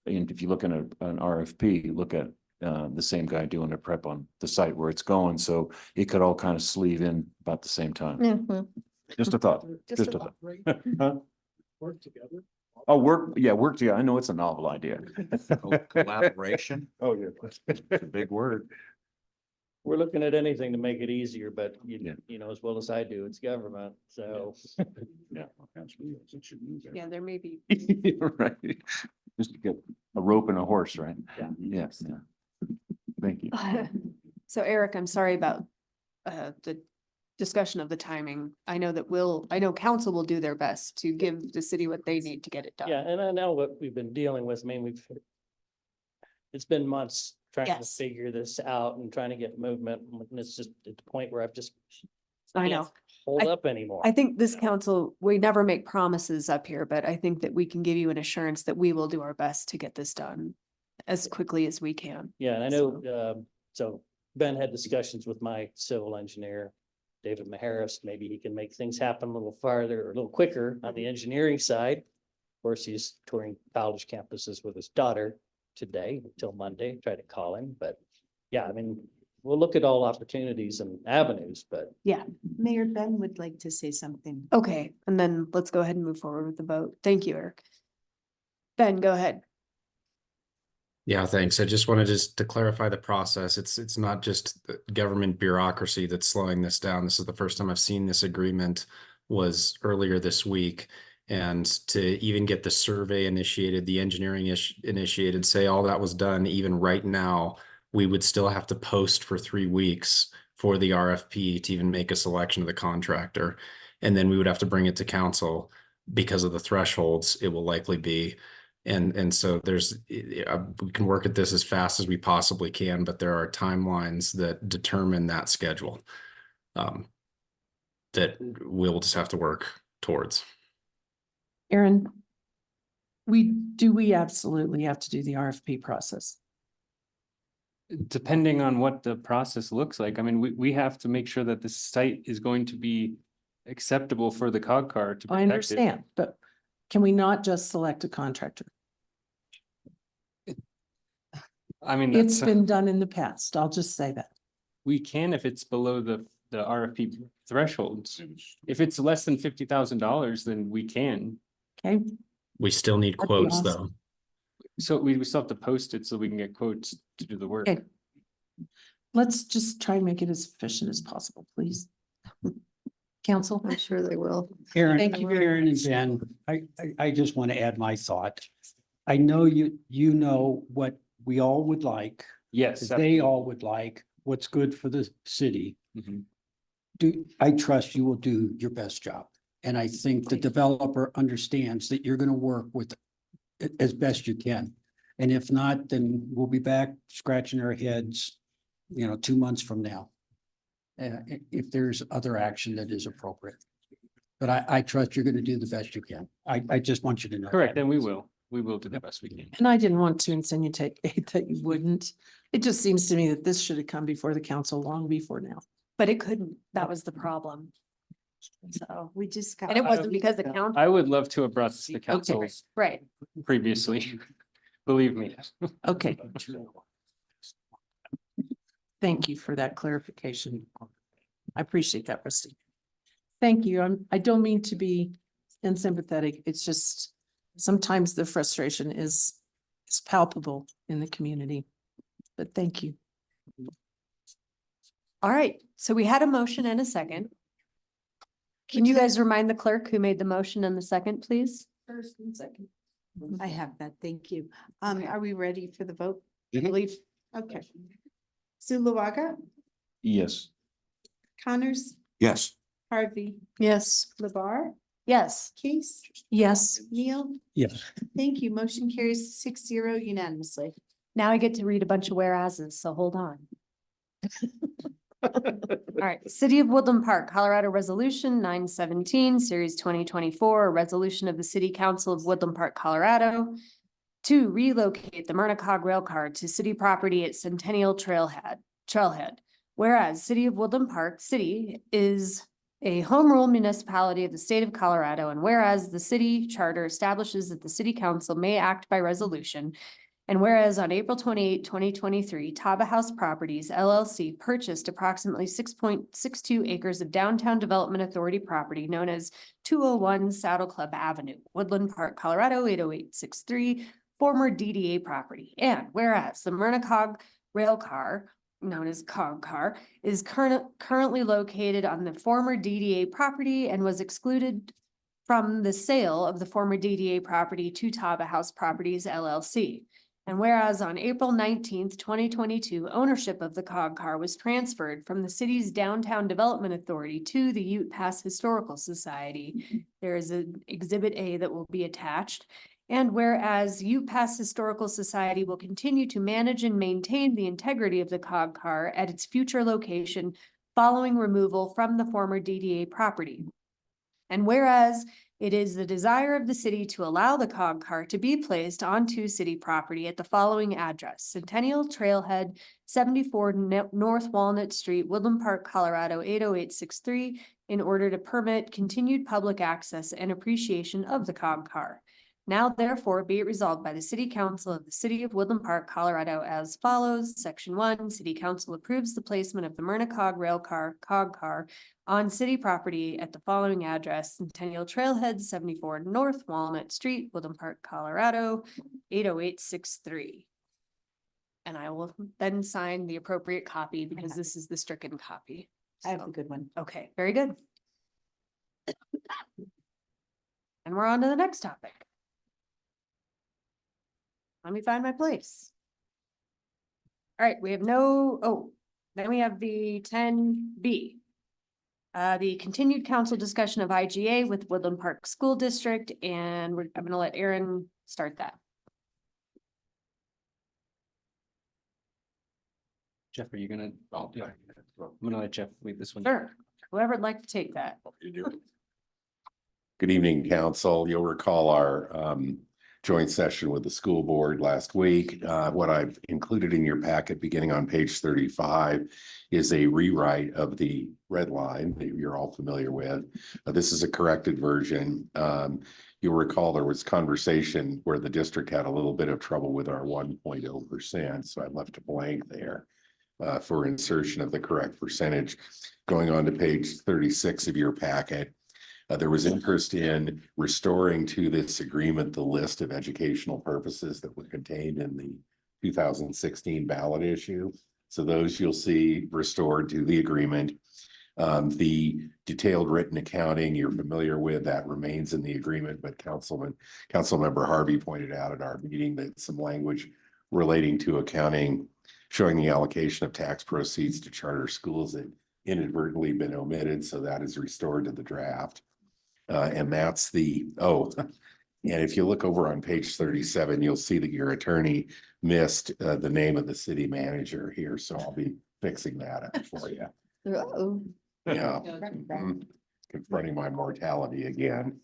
and if you look at an RFP, look at the same guy doing a prep on the site where it's going, so it could all kind of sleeve in about the same time. Yeah, well, Just a thought, Just just a a thought. Huh? Work together. Oh, work together. I know it's a novel idea. Collaboration, Oh, yeah. it's a big word. We're looking at anything to make it easier, but Yeah. you know, as well as I do, it's government, so. Yeah. absolutely. It should move there. Yeah, there may be. Right. Just to get a rope and a horse, right? Yeah. Yes, yeah. Thank you. So Eric, I'm sorry about the discussion of the timing. I know council will do their best to give the city what they need to get it done. Yeah, and I know what we've been dealing with. I mean, it's been months trying to Yes. figure this out and trying to get movement. And it's just at the point where I've just I can't know. hold up anymore. I think this council, we never make promises up here, but I think that we can give you an assurance that we will do our best to get this done as quickly as we can. Yeah, and I know, so Ben had discussions with my civil engineer, David Maharis. Maybe he can make things happen a little farther or a little quicker on the engineering side. Of course, he's touring college campuses with his daughter today until Monday, try to call him, but yeah, I mean, we'll look at all opportunities and avenues, but Yeah. Mayor Ben would like to say something. Okay, and then let's go ahead and move forward with the vote. Thank you, Eric. Ben, go ahead. Yeah, thanks. I just wanted to clarify the process. It's not just the government bureaucracy that's slowing this down. This is the first time I've seen this agreement was earlier this week. And to even get the survey initiated, the engineering initiated, say all that was done, even right now, we would still have to post for 3 weeks for the RFP to even make a selection of the contractor. And then we would have to bring it to council because of the thresholds it will likely be. And so we can work at this as fast as we possibly can, but there are timelines that determine that schedule that we'll just have to work towards. Aaron, we absolutely have to do the RFP process. Depending on what the process looks like, I mean, we have to make sure that the site is going to be acceptable for the cog car to I protect it. understand, but can we not just select a contractor? I mean, It's that's, been done in the past. I'll just say that. we can if it's below the RFP thresholds. If it's less than $50,000, then we can. Okay, We still need That'd be quotes awesome. though. So we still have to post it so we can get quotes to do the work. okay. Let's just try and make it as efficient as possible, please. Council? I'm sure they will. Aaron, Thank you. Aaron and Ben, I just want to add my thought. I know you know what we all would like, Yes. they all would like, what's good for the city. Mhm. I trust you will do your best job. And I think the developer understands that you're gonna work with it as best you can. And if not, then we'll be back scratching our heads, 2 months from now. If there's other action that is appropriate. But I trust you're gonna do the best you can. I just want you to know. Correct, that. and we will do the best we can. And I didn't want to insinuate that you wouldn't. It just seems to me that this should have come before the council long before now. But it couldn't. That was the problem. So we just got. And it wasn't because the council, I would love to have brought this to council right? previously, believe me. Okay. Thank you for that clarification. I appreciate that, Rusty. Thank you. I don't mean to be unsympathetic. It's just sometimes the frustration is palpable in the community. But thank you. All right, so we had a motion and a second. Can you guys remind the clerk who made the motion and the second, please? First and second. Mm-hmm. I have that, thank you. Are we ready for the vote? Mhm. Believe, okay. Zulawaga, Yes. Connors, Yes. Harvey, Yes. Labar, Yes. Case, Yes. Neil. Yes. Thank you. Motion carries 6-0 unanimously. Now I get to read a bunch of whereases, so hold on. All right, City of Woodland Park, Colorado Resolution 917, Series 2024, a resolution of the City Council of Woodland Park, Colorado, to relocate the Myrnacog rail car to city property at Centennial Trailhead. Whereas City of Woodland Park City is a home rule municipality of the state of Colorado, and whereas the city charter establishes that the city council may act by resolution, and whereas on April 28, 2023, Taba House Properties LLC purchased approximately 6.62 acres of Downtown Development Authority property known as 201 Saddle Club Avenue, Woodland Park, Colorado 80863, former DDA property. And whereas the Myrnacog rail car, known as Cog Car, is currently located on the former DDA property and was excluded from the sale of the former DDA property to Taba House Properties LLC. And whereas on April 19th, 2022, ownership of the Cog Car was transferred from the city's Downtown Development Authority to the Ute Pass Historical Society. There is an Exhibit A that will be attached. And whereas Ute Pass Historical Society will continue to manage and maintain the integrity of the Cog Car at its future location following removal from the former DDA property. And whereas it is the desire of the city to allow the Cog Car to be placed onto city property at the following address: Centennial Trailhead, 74 North Walnut Street, Woodland Park, Colorado 80863, in order to permit continued public access and appreciation of the Cog Car. Now therefore be it resolved by the City Council of the City of Woodland Park, Colorado as follows. Section 1, City Council approves the placement of the Myrnacog rail car, Cog Car, on city property at the following address: Centennial Trailhead, 74 North Walnut Street, Woodland Park, Colorado 80863. And I will then sign the appropriate copy because this is the stricken copy. I have a good one. Okay, very good. And we're on to the next topic. Let me find my place. All right, we have then we have the 10B. The continued council discussion of IGA with Woodland Park School District, and I'm gonna let Aaron start that. Jeff, are you gonna? Oh, yeah. I'm gonna let Jeff lead this one. Sure, whoever'd like to take that. Good evening, council. You'll recall our joint session with the school board last week. What I've included in your packet beginning on page 35 is a rewrite of the red line that you're all familiar with. This is a corrected version. You'll recall there was conversation where the district had a little bit of trouble with our 1.0%, so I left a blank there for insertion of the correct percentage. Going on to page 36 of your packet, there was interest in restoring to this agreement the list of educational purposes that were contained in the 2016 ballot issue. So those you'll see restored to the agreement. The detailed written accounting you're familiar with, that remains in the agreement, but Councilmember Harvey pointed out at our meeting that some language relating to accounting showing the allocation of tax proceeds to charter schools had inadvertently been omitted, so that is restored to the draft. And that's and if you look over on page 37, you'll see that your attorney missed the name of the city manager here, so I'll be fixing that up for you. Uh-oh. Yeah, confronting my mortality again.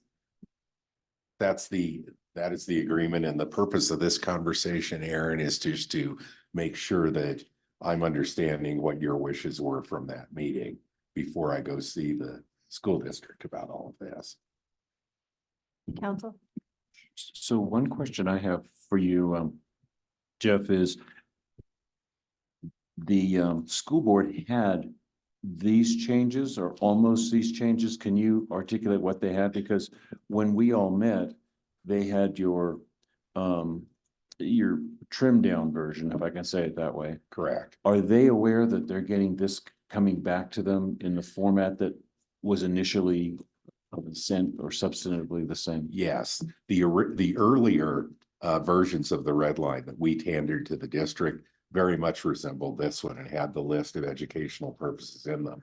That is the agreement, and the purpose of this conversation, Aaron, is just to make sure that I'm understanding what your wishes were from that meeting before I go see the school district about all of this. Council? So one question I have for you, Jeff, is the school board had these changes or almost these changes. Can you articulate what they had? Because when we all met, they had your trimmed down version, if I can say it that way. Correct. Are they aware that they're getting this coming back to them in the format that was initially sent or substantively the same? Yes, the earlier versions of the red line that we tendered to the district very much resembled this one and had the list of educational purposes in them.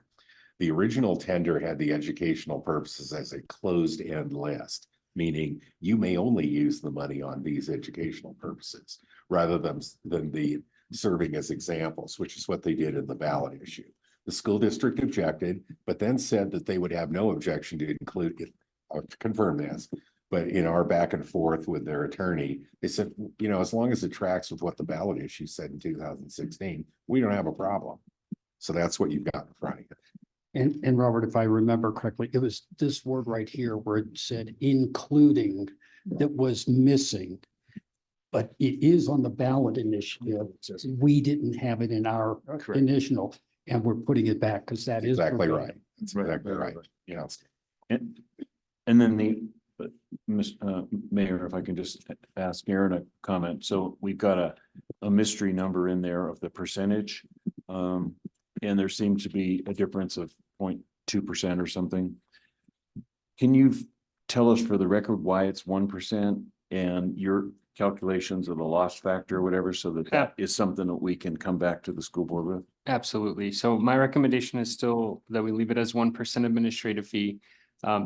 The original tender had the educational purposes as a closed-end list, meaning you may only use the money on these educational purposes rather than the serving as examples, which is what they did in the ballot issue. The school district objected, but then said that they would have no objection to include it. I'll confirm this, but in our back and forth with their attorney, they said, you know, as long as it tracks with what the ballot issue said in 2016, we don't have a problem. So that's what you've got in front of you. And Robert, if I remember correctly, it was this word right here where it said including that was missing. But it is on the ballot initiative. We didn't have it in our initial, and we're putting it back because that is Exactly right. That's exactly right. Yeah. And then Mayor, if I can just ask Aaron a comment. So we've got a mystery number in there of the percentage. And there seems to be a difference of 0.2% or something. Can you tell us for the record why it's 1% and your calculations of the loss factor or whatever, so that is something that we can come back to the school board with? Absolutely. So my recommendation is still that we leave it as 1% administrative fee.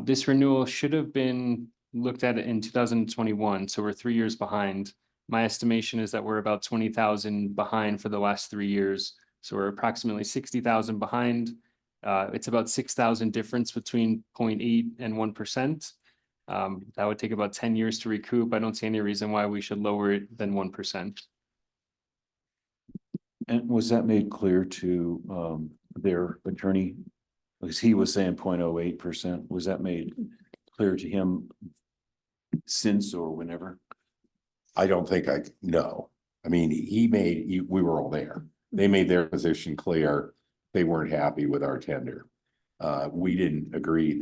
This renewal should have been looked at in 2021, so we're 3 years behind. My estimation is that we're about 20,000 behind for the last 3 years. So we're approximately 60,000 behind. It's about 6,000 difference between 0.8 and 1%. That would take about 10 years to recoup. I don't see any reason why we should lower it than 1%. And was that made clear to their attorney? Because he was saying 0.08%. Was that made clear to him since or whenever? I don't think no. I mean, we were all there. They made their position clear. They weren't happy with our tender. We didn't agree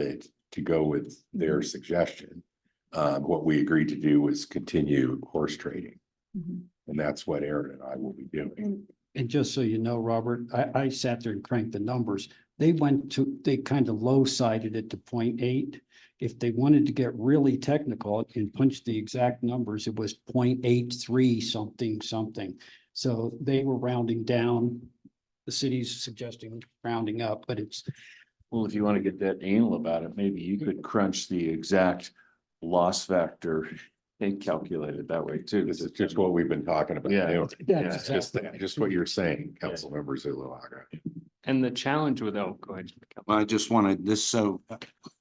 to go with their suggestion. What we agreed to do was continue horse trading. And that's what Aaron and I will be doing. And just so you know, Robert, I sat there and cranked the numbers. they kind of low sided it to 0.8. If they wanted to get really technical and punch the exact numbers, it was 0.83 something, something. So they were rounding down. The city's suggesting rounding up, but it's, Well, if you want to get that anal about it, maybe you could crunch the exact loss factor and calculate it that way too. This is just what we've been talking about. Yeah. doing. Yeah, Just what you're saying, Councilmember Zuluaga. And the challenge with, oh, go ahead. Well, I just wanted this, so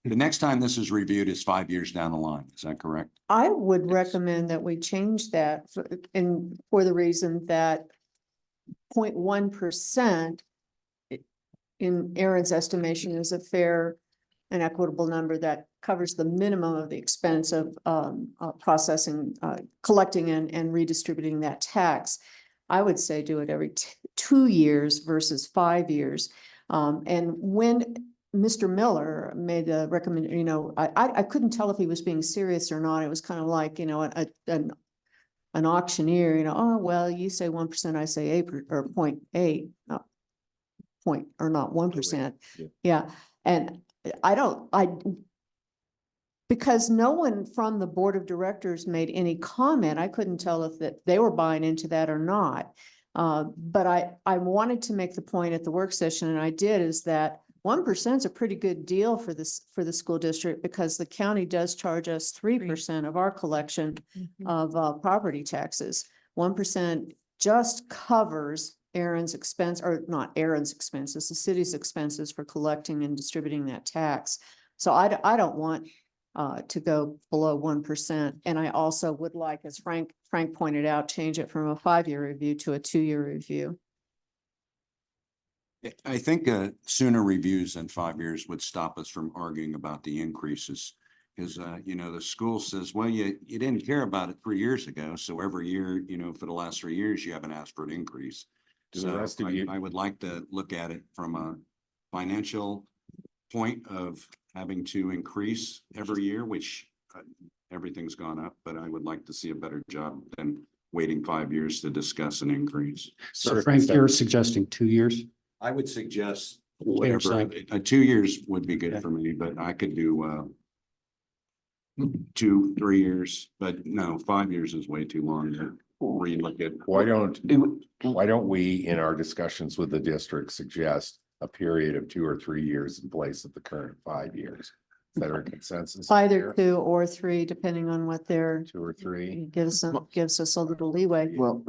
the next time this is reviewed is 5 years down the line. Is that correct? I would recommend that we change that and for the reason that 0.1% in Aaron's estimation is a fair and equitable number that covers the minimum of the expense of processing, collecting and redistributing that tax. I would say do it every 2 years versus 5 years. And when Mr. Miller made the recommend, I couldn't tell if he was being serious or not. It was kind of like, an auctioneer, oh, well, you say 1%, I say 8 or 0.8, point or not 1%. Yeah. And because no one from the board of directors made any comment, I couldn't tell if that they were buying into that or not. But I wanted to make the point at the work session, and I did, is that 1% is a pretty good deal for the school district because the county does charge us 3% of our collection of property taxes. 1% just covers Aaron's expense, or not Aaron's expenses, the city's expenses for collecting and distributing that tax. So I don't want to go below 1%. And I also would like, as Frank pointed out, change it from a 5-year review to a 2-year review. I think sooner reviews than 5 years would stop us from arguing about the increases. Because, the school says, well, you didn't care about it 3 years ago. So every year, for the last 3 years, you haven't asked for an increase. Do the So rest of you- I would like to look at it from a financial point of having to increase every year, which everything's gone up, but I would like to see a better job than waiting 5 years to discuss an increase. so Frank, you're suggesting 2 years? I would suggest Fair whatever, side. 2 years would be good for me, but I could do 2-3 years, but no, 5 years is way too long to relook at. Why don't we, in our discussions with the district, suggest a period of 2 or 3 years in place of the current 5 years? Is that our consensus? Either here? 2 or 3, depending on what 2 or 3. gives us a little leeway. Well,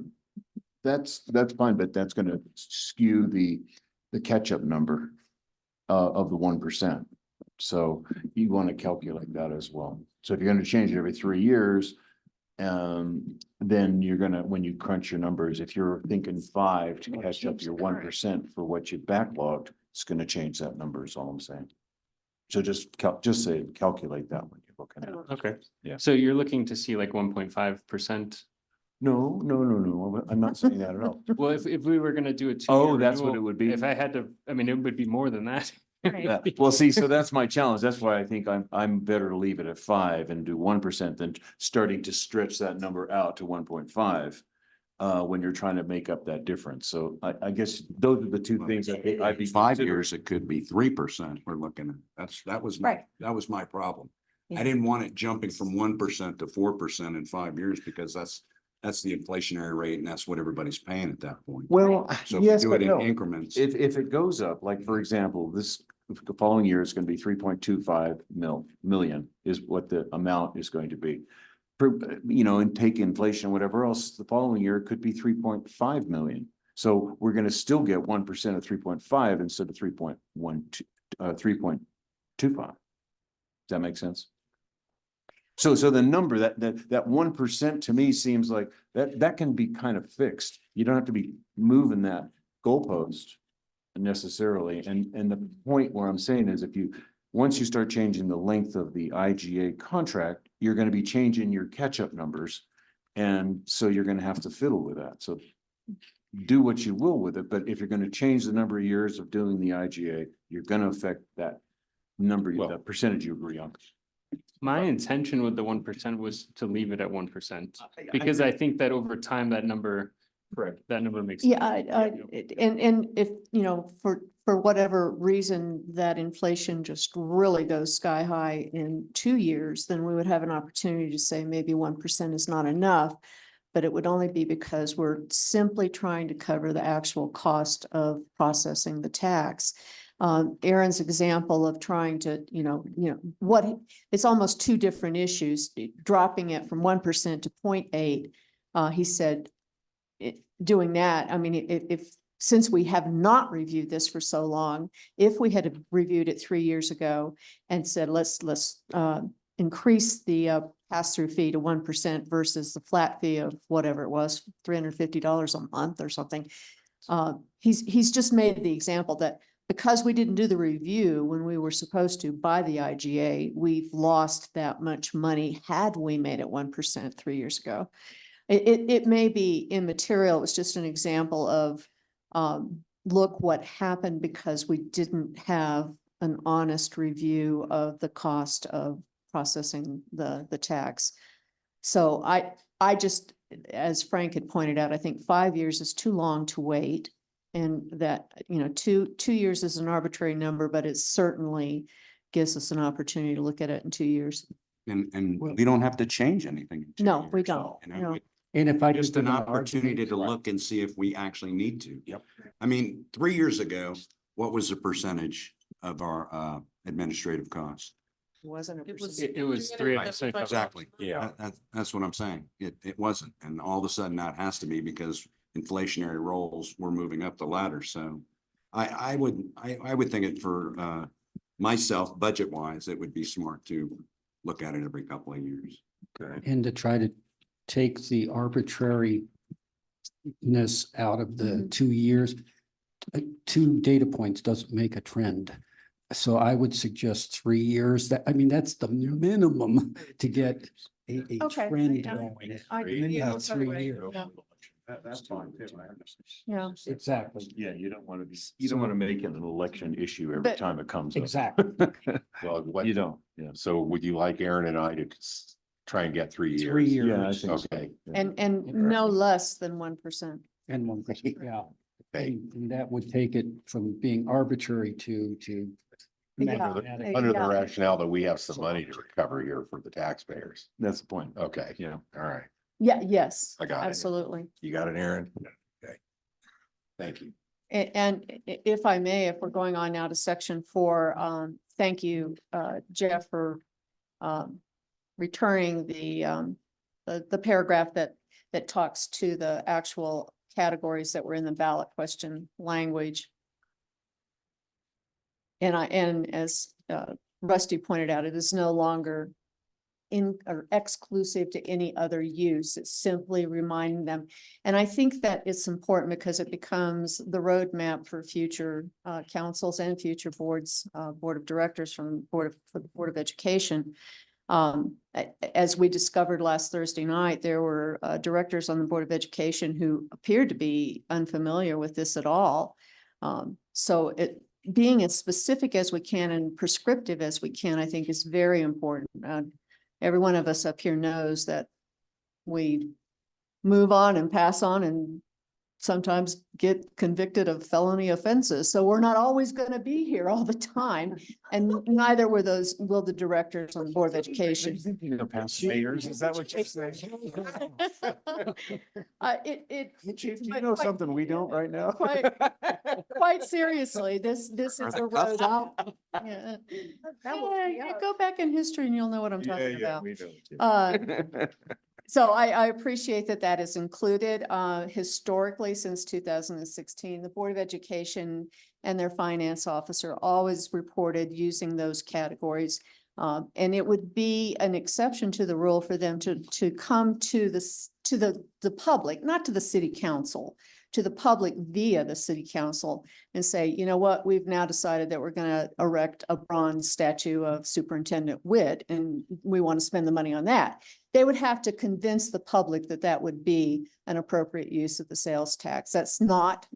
that's fine, but that's gonna skew the catch-up number of the 1%. So you want to calculate that as well. So if you're gonna change it every 3 years, then you're gonna, when you crunch your numbers, if you're thinking 5 to catch up your 1% for what you backlogged, it's gonna change that number is all I'm saying. So just say, calculate that when you're looking at it. Okay. Yeah. So you're looking to see like 1.5%? No, I'm not saying that at all. Well, if we were gonna do a 2-year Oh, that's what renewal, it would be. If I had to, I mean, it would be more than that. Yeah, well, see, so that's my challenge. That's why I think I'm better to leave it at 5 and do 1% than starting to stretch that number out to 1.5. When you're trying to make up that difference. So I guess those are the two things I think I'd be. 5 considering. years, it could be 3% we're looking at. That was Right. my problem. Yeah. I didn't want it jumping from 1% to 4% in 5 years because that's the inflationary rate and that's what everybody's paying at that point. Well, So if we yes, do but it in no. increments. If it goes up, like for example, the following year is going to be 3.25 million is what the amount is going to be. And take inflation, whatever else, the following year could be 3.5 million. So we're going to still get 1% of 3.5 instead of 3.25. Does that make sense? So the number that 1% to me seems like that can be kind of fixed. You don't have to be moving that goalpost necessarily. And the point where I'm saying is once you start changing the length of the IGA contract, you're going to be changing your catch-up numbers. And so you're going to have to fiddle with that. So do what you will with it. But if you're going to change the number of years of doing the IGA, you're going to affect that number, the percentage you agree on. My intention with the 1% was to leave it at 1%. Because I think that over time, that number Correct. That number makes. Yeah, sense. and if, you know, for whatever reason that inflation just really goes sky high in 2 years, then we would have an opportunity to say maybe 1% is not enough. But it would only be because we're simply trying to cover the actual cost of processing the tax. Aaron's example of trying to, it's almost two different issues, dropping it from 1% to 0.8. He said, doing that, I mean, since we have not reviewed this for so long, if we had reviewed it 3 years ago and said, let's increase the pass-through fee to 1% versus the flat fee of whatever it was, $350 a month or something. He's just made the example that because we didn't do the review when we were supposed to by the IGA, we've lost that much money had we made it 1% 3 years ago. It may be immaterial. It's just an example of look what happened because we didn't have an honest review of the cost of processing the tax. So I just, as Frank had pointed out, I think 5 years is too long to wait. And that, 2 years is an arbitrary number, but it certainly gives us an opportunity to look at it in 2 years. And we don't have to change anything. in 2 No, we years, don't. you know, No. it- And if I Just could an give an opportunity argument- to look and see if we actually need to. Yep. I mean, 3 years ago, what was the percentage of our administrative costs? Wasn't it? It was 3%. Exactly. Yeah. That's what I'm saying. It wasn't. And all of a sudden that has to be because inflationary rolls were moving up the ladder. So I would think it for myself, budget wise, it would be smart to look at it every couple of years. And to try to take the arbitrariness out of the 2 years. 2 data points doesn't make a trend. So I would suggest 3 years. That's the minimum to get a Okay, trend yeah. going. I- Yeah, that's 3 right, years. yeah. That's fine. Yeah. Exactly. Yeah, you don't want to be, you don't want to make it an election issue every But- time it comes up. Exactly. Well, what, You don't, yeah. so would you like Aaron and I to try and get 3 years? 3 years. Yeah, I think so. Okay, And no less than 1%. And 1%, yeah. okay. And that would take it from being arbitrary to. Yeah. mathematic. Under the Yeah. rationale that we have some money to recover here for the taxpayers. That's the point. Okay, Yeah. all right. Yeah, yes, I got it. absolutely. You got it, Aaron? Okay. Thank you. And if I may, if we're going on now to section 4, thank you, Jeff, for returning the paragraph that talks to the actual categories that were in the ballot question language. And as Rusty pointed out, it is no longer or exclusive to any other use. It's simply reminding them. And I think that it's important because it becomes the roadmap for future councils and future boards, board of directors for the Board of Education. As we discovered last Thursday night, there were directors on the Board of Education who appeared to be unfamiliar with this at all. So being as specific as we can and prescriptive as we can, I think is very important. Every one of us up here knows that we move on and pass on and sometimes get convicted of felony offenses. So we're not always going to be here all the time. And neither will the directors on the Board of Education. Past mayors, is that what you're saying? Chief, do you know something we don't right now? Quite seriously, this is a road. Yeah. Yeah, go back in history and you'll know what I'm talking about. we know. So I appreciate that is included. Historically, since 2016, the Board of Education and their finance officer always reported using those categories. And it would be an exception to the rule for them to come to the public, not to the city council, to the public via the city council and say, you know what, we've now decided that we're going to erect a bronze statue of Superintendent Witt and we want to spend the money on that. They would have to convince the public that that would be an appropriate use of the sales tax. That's not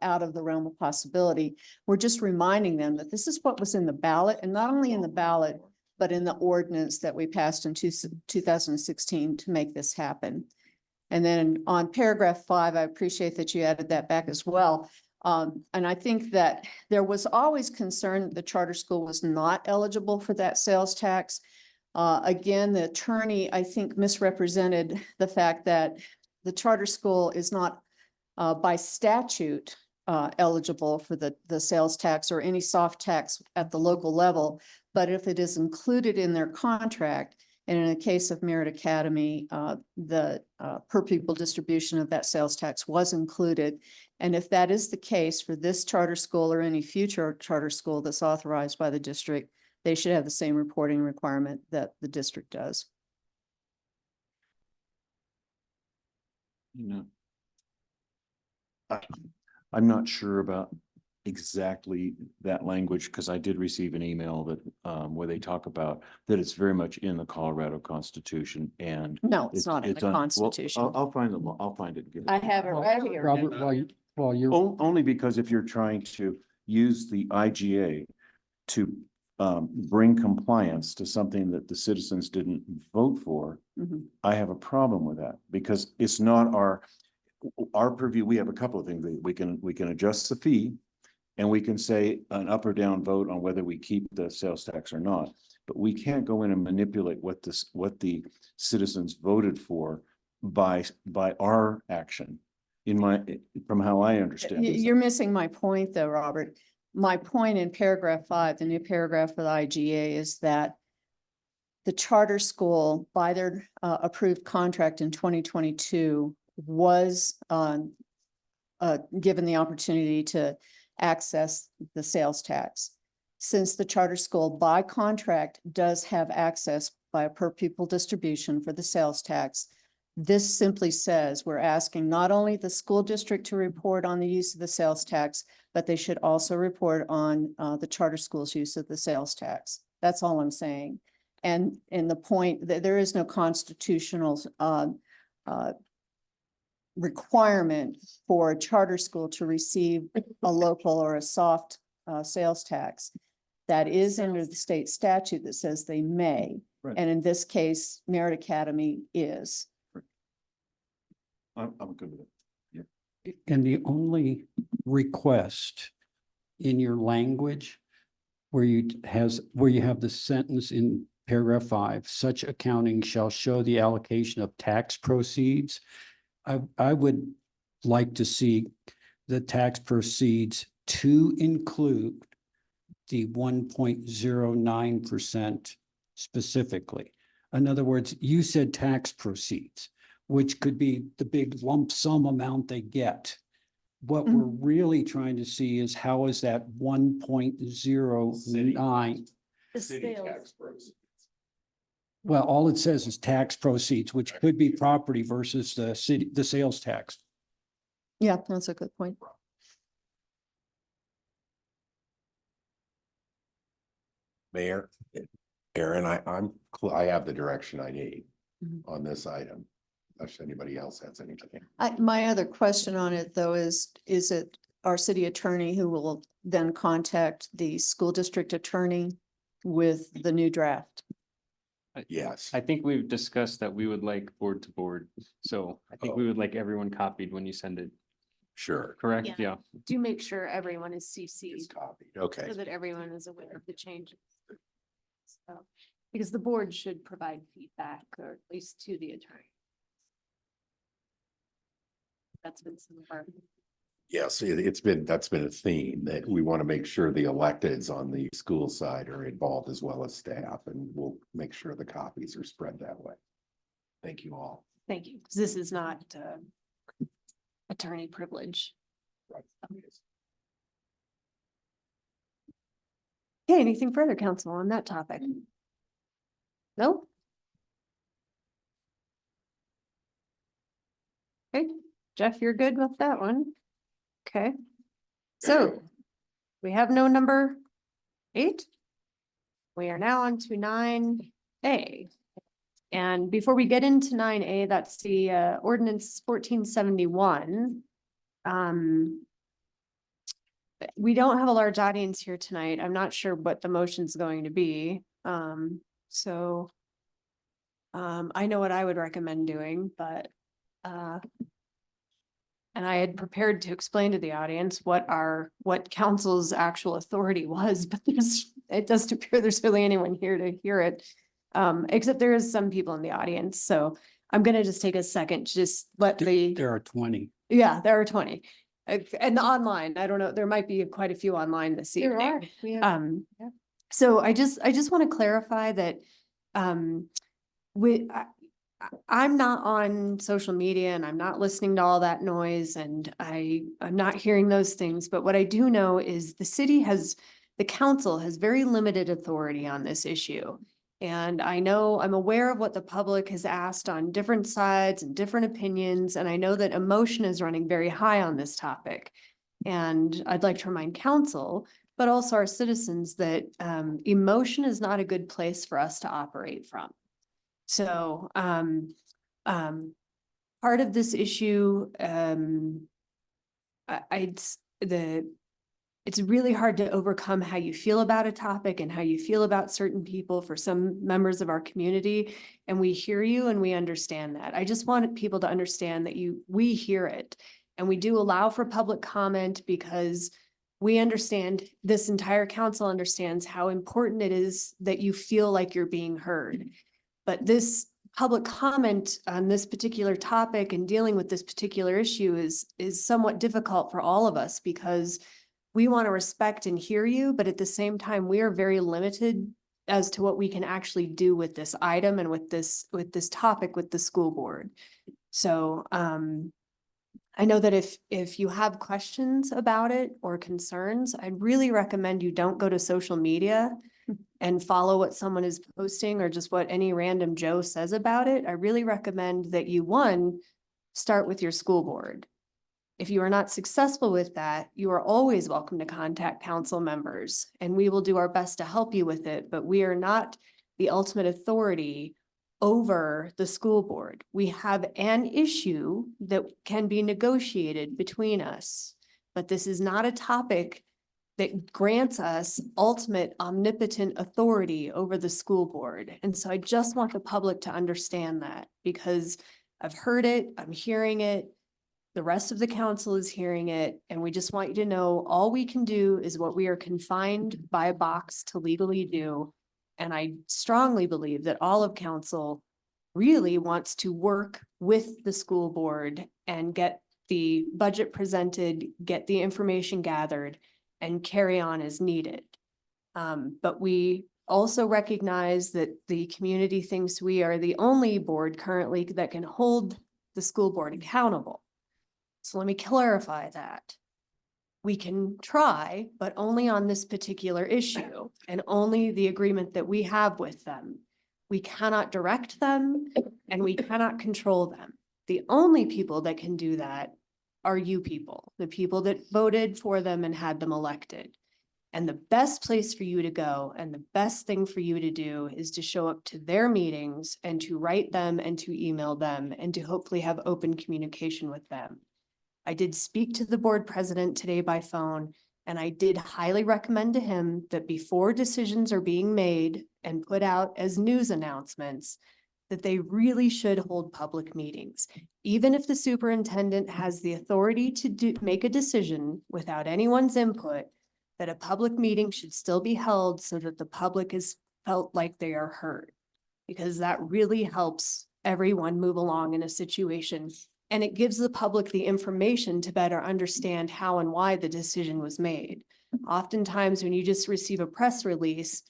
out of the realm of possibility. We're just reminding them that this is what was in the ballot, and not only in the ballot, but in the ordinance that we passed in 2016 to make this happen. And then on paragraph 5, I appreciate that you added that back as well. And I think that there was always concern that the charter school was not eligible for that sales tax. Again, the attorney, I think, misrepresented the fact that the charter school is not by statute eligible for the sales tax or any soft tax at the local level. But if it is included in their contract, and in the case of Merit Academy, the per pupil distribution of that sales tax was included. And if that is the case for this charter school or any future charter school that's authorized by the district, they should have the same reporting requirement that the district does. You know, I'm not sure about exactly that language, because I did receive an email that where they talk about that it's very much in the Colorado Constitution, and No, it's not in the well, Constitution. I'll find it. I'll find it. and give it I to you. have it right here. Robert, while you're, Only because if you're trying to use the IGA to bring compliance to something that the citizens didn't vote for, Mhm. I have a problem with that, because it's not our purview. We have a couple of things. We can adjust the fee, and we can say an up or down vote on whether we keep the sales tax or not. But we can't go in and manipulate what the citizens voted for by our action. From how I understand it. You're missing my point though, Robert. My point in paragraph 5, the new paragraph for the IGA, is that the charter school, by their approved contract in 2022, was given the opportunity to access the sales tax. Since the charter school by contract does have access by a per pupil distribution for the sales tax, this simply says we're asking not only the school district to report on the use of the sales tax, but they should also report on the charter school's use of the sales tax. That's all I'm saying. And the point that there is no constitutional requirement for a charter school to receive a local or a soft sales tax. That is under the state statute that says they may. Right. And in this case, Merit Academy is. I'm good with it. and the only request in your language where you have the sentence in paragraph 5, such accounting shall show the allocation of tax proceeds. I would like to see the tax proceeds to include the 1.09% specifically. In other words, you said tax proceeds, which could be the big lump sum amount they get. What we're really trying to see is how is that 1.09? City tax Well, all it says is tax proceeds, which could be property versus the sales tax. Yeah, that's a good point. Mayor, Aaron, I have the direction I need Mhm. on this item. Unless anybody else has anything. My other question on it though is it our city attorney who will then contact the school district attorney with the new draft? Yes. I think we've discussed that we would like board to board, so I think we would like everyone copied when you send it, Sure. correct? Yeah. Yeah. Do make sure everyone is CC'd It's copied. Okay. so that everyone is aware of the changes. So, because the board should provide feedback or at least to the attorney. That's been some of our. Yes, that's been a theme that we want to make sure the electeds on the school side are involved as well as staff, and we'll make sure the copies are spread that way. Thank you all. Thank you, 'cause this is not attorney privilege. Right. Okay, anything further, council, on that topic? No? Okay, Jeff, you're good with that one? Okay. So we have no number 8. We are now on to 9A. And before we get into 9A, that's the ordinance 1471. We don't have a large audience here tonight. I'm not sure what the motion's going to be. I know what I would recommend doing, but And I had prepared to explain to the audience what council's actual authority was, but it doesn't appear there's really anyone here to hear it. Except there is some people in the audience, so I'm gonna just take a second to just let There are 20. yeah, there are 20. And online, I don't know, there might be quite a few online this There evening. are. We have, yeah. So I just want to clarify that, I'm not on social media and I'm not listening to all that noise and I'm not hearing those things. But what I do know is the council has very limited authority on this issue. And I'm aware of what the public has asked on different sides and different opinions. And I know that emotion is running very high on this topic. And I'd like to remind council, but also our citizens, that emotion is not a good place for us to operate from. So, part of this issue, it's really hard to overcome how you feel about a topic and how you feel about certain people for some members of our community. And we hear you and we understand that. I just wanted people to understand that we hear it. And we do allow for public comment because we understand, this entire council understands how important it is that you feel like you're being heard. But this public comment on this particular topic and dealing with this particular issue is somewhat difficult for all of us because we want to respect and hear you, but at the same time, we are very limited as to what we can actually do with this item and with this topic with the school board. So I know that if you have questions about it or concerns, I'd really recommend you don't go to social media and follow what someone is posting or just what any random Joe says about it. I really recommend that you, one, start with your school board. If you are not successful with that, you are always welcome to contact council members and we will do our best to help you with it, but we are not the ultimate authority over the school board. We have an issue that can be negotiated between us, but this is not a topic that grants us ultimate omnipotent authority over the school board. And so I just want the public to understand that because I've heard it, I'm hearing it, the rest of the council is hearing it, and we just want you to know all we can do is what we are confined by a box to legally do. And I strongly believe that all of council really wants to work with the school board and get the budget presented, get the information gathered, and carry on as needed. But we also recognize that the community thinks we are the only board currently that can hold the school board accountable. So let me clarify that. We can try, but only on this particular issue and only the agreement that we have with them. We cannot direct them and we cannot control them. The only people that can do that are you people, the people that voted for them and had them elected. And the best place for you to go and the best thing for you to do is to show up to their meetings and to write them and to email them and to hopefully have open communication with them. I did speak to the board president today by phone, and I did highly recommend to him that before decisions are being made and put out as news announcements, that they really should hold public meetings. Even if the superintendent has the authority to make a decision without anyone's input, that a public meeting should still be held so that the public is felt like they are heard. Because that really helps everyone move along in a situation. And it gives the public the information to better understand how and why the decision was made. Oftentimes, when you just receive a press release,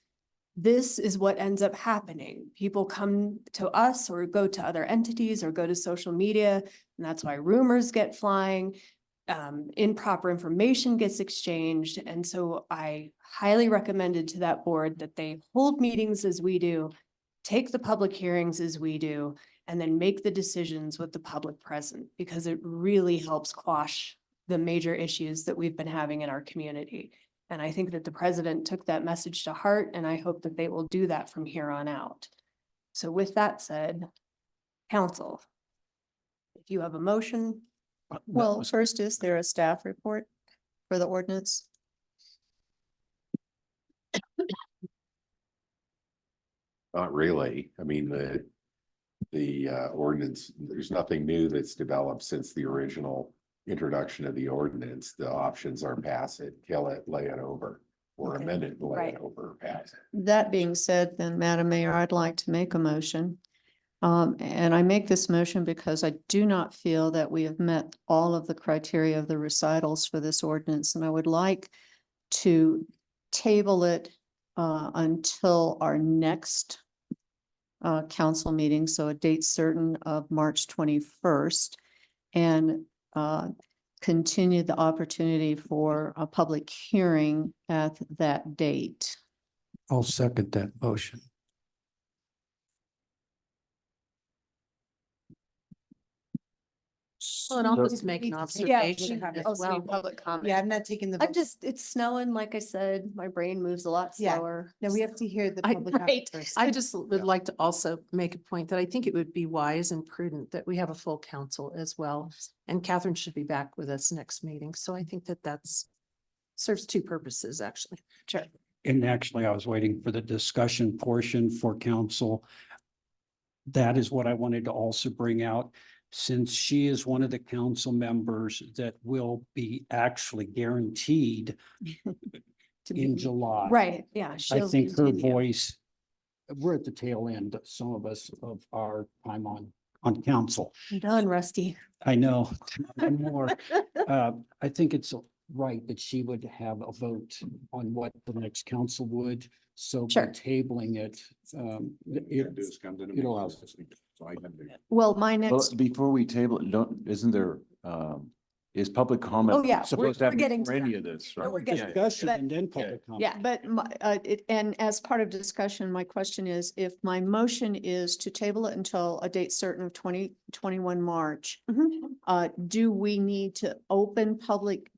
this is what ends up happening. People come to us or go to other entities or go to social media, and that's why rumors get flying. Improper information gets exchanged. And so I highly recommended to that board that they hold meetings as we do, take the public hearings as we do, and then make the decisions with the public present, because it really helps quash the major issues that we've been having in our community. And I think that the president took that message to heart, and I hope that they will do that from here on out. So with that said, council, if you have a motion. Well, first, is there a staff report for the ordinance? Not really. I mean, the ordinance, there's nothing new that's developed since the original introduction of the ordinance. The options are pass it, kill it, lay it over, or Okay. amend it, lay Right. it over, pass it. That being said, then, Madam Mayor, I'd like to make a motion. And I make this motion because I do not feel that we have met all of the criteria of the recitals for this ordinance, and I would like to table it until our next council meeting, so a date certain of March 21st, and continue the opportunity for a public hearing at that date. I'll second that motion. Well, and I'll just make an observation as well. Public comment. Yeah, I'm not taking the. I'm just, it's snowing, like I said, my brain moves a lot Yeah. slower. No, we have to hear the I- public. comment right. first. I just would like to also make a point that I think it would be wise and prudent that we have a full council as well. And Catherine should be back with us next meeting. So I think that serves two purposes, actually. Sure. And actually, I was waiting for the discussion portion for council. That is what I wanted to also bring out, since she is one of the council members that will be actually guaranteed in July. Right, yeah. I she'll think her continue. voice, we're at the tail end, some of us, of our time on council. I'm done, Rusty. I know, and more. I think it's right that she would have a vote on what the next council would. So by Sure. tabling it, it allows us. Well, my Well, next, before we table it, isn't there, is public comment? Oh, yeah, Supposed to we're happen getting for to any that. of this, No, right? we're getting- Discussion but- and then public comment. yeah, But and as part of discussion, my question is, if my motion is to table it until a date certain of 2021 March, do we need to open public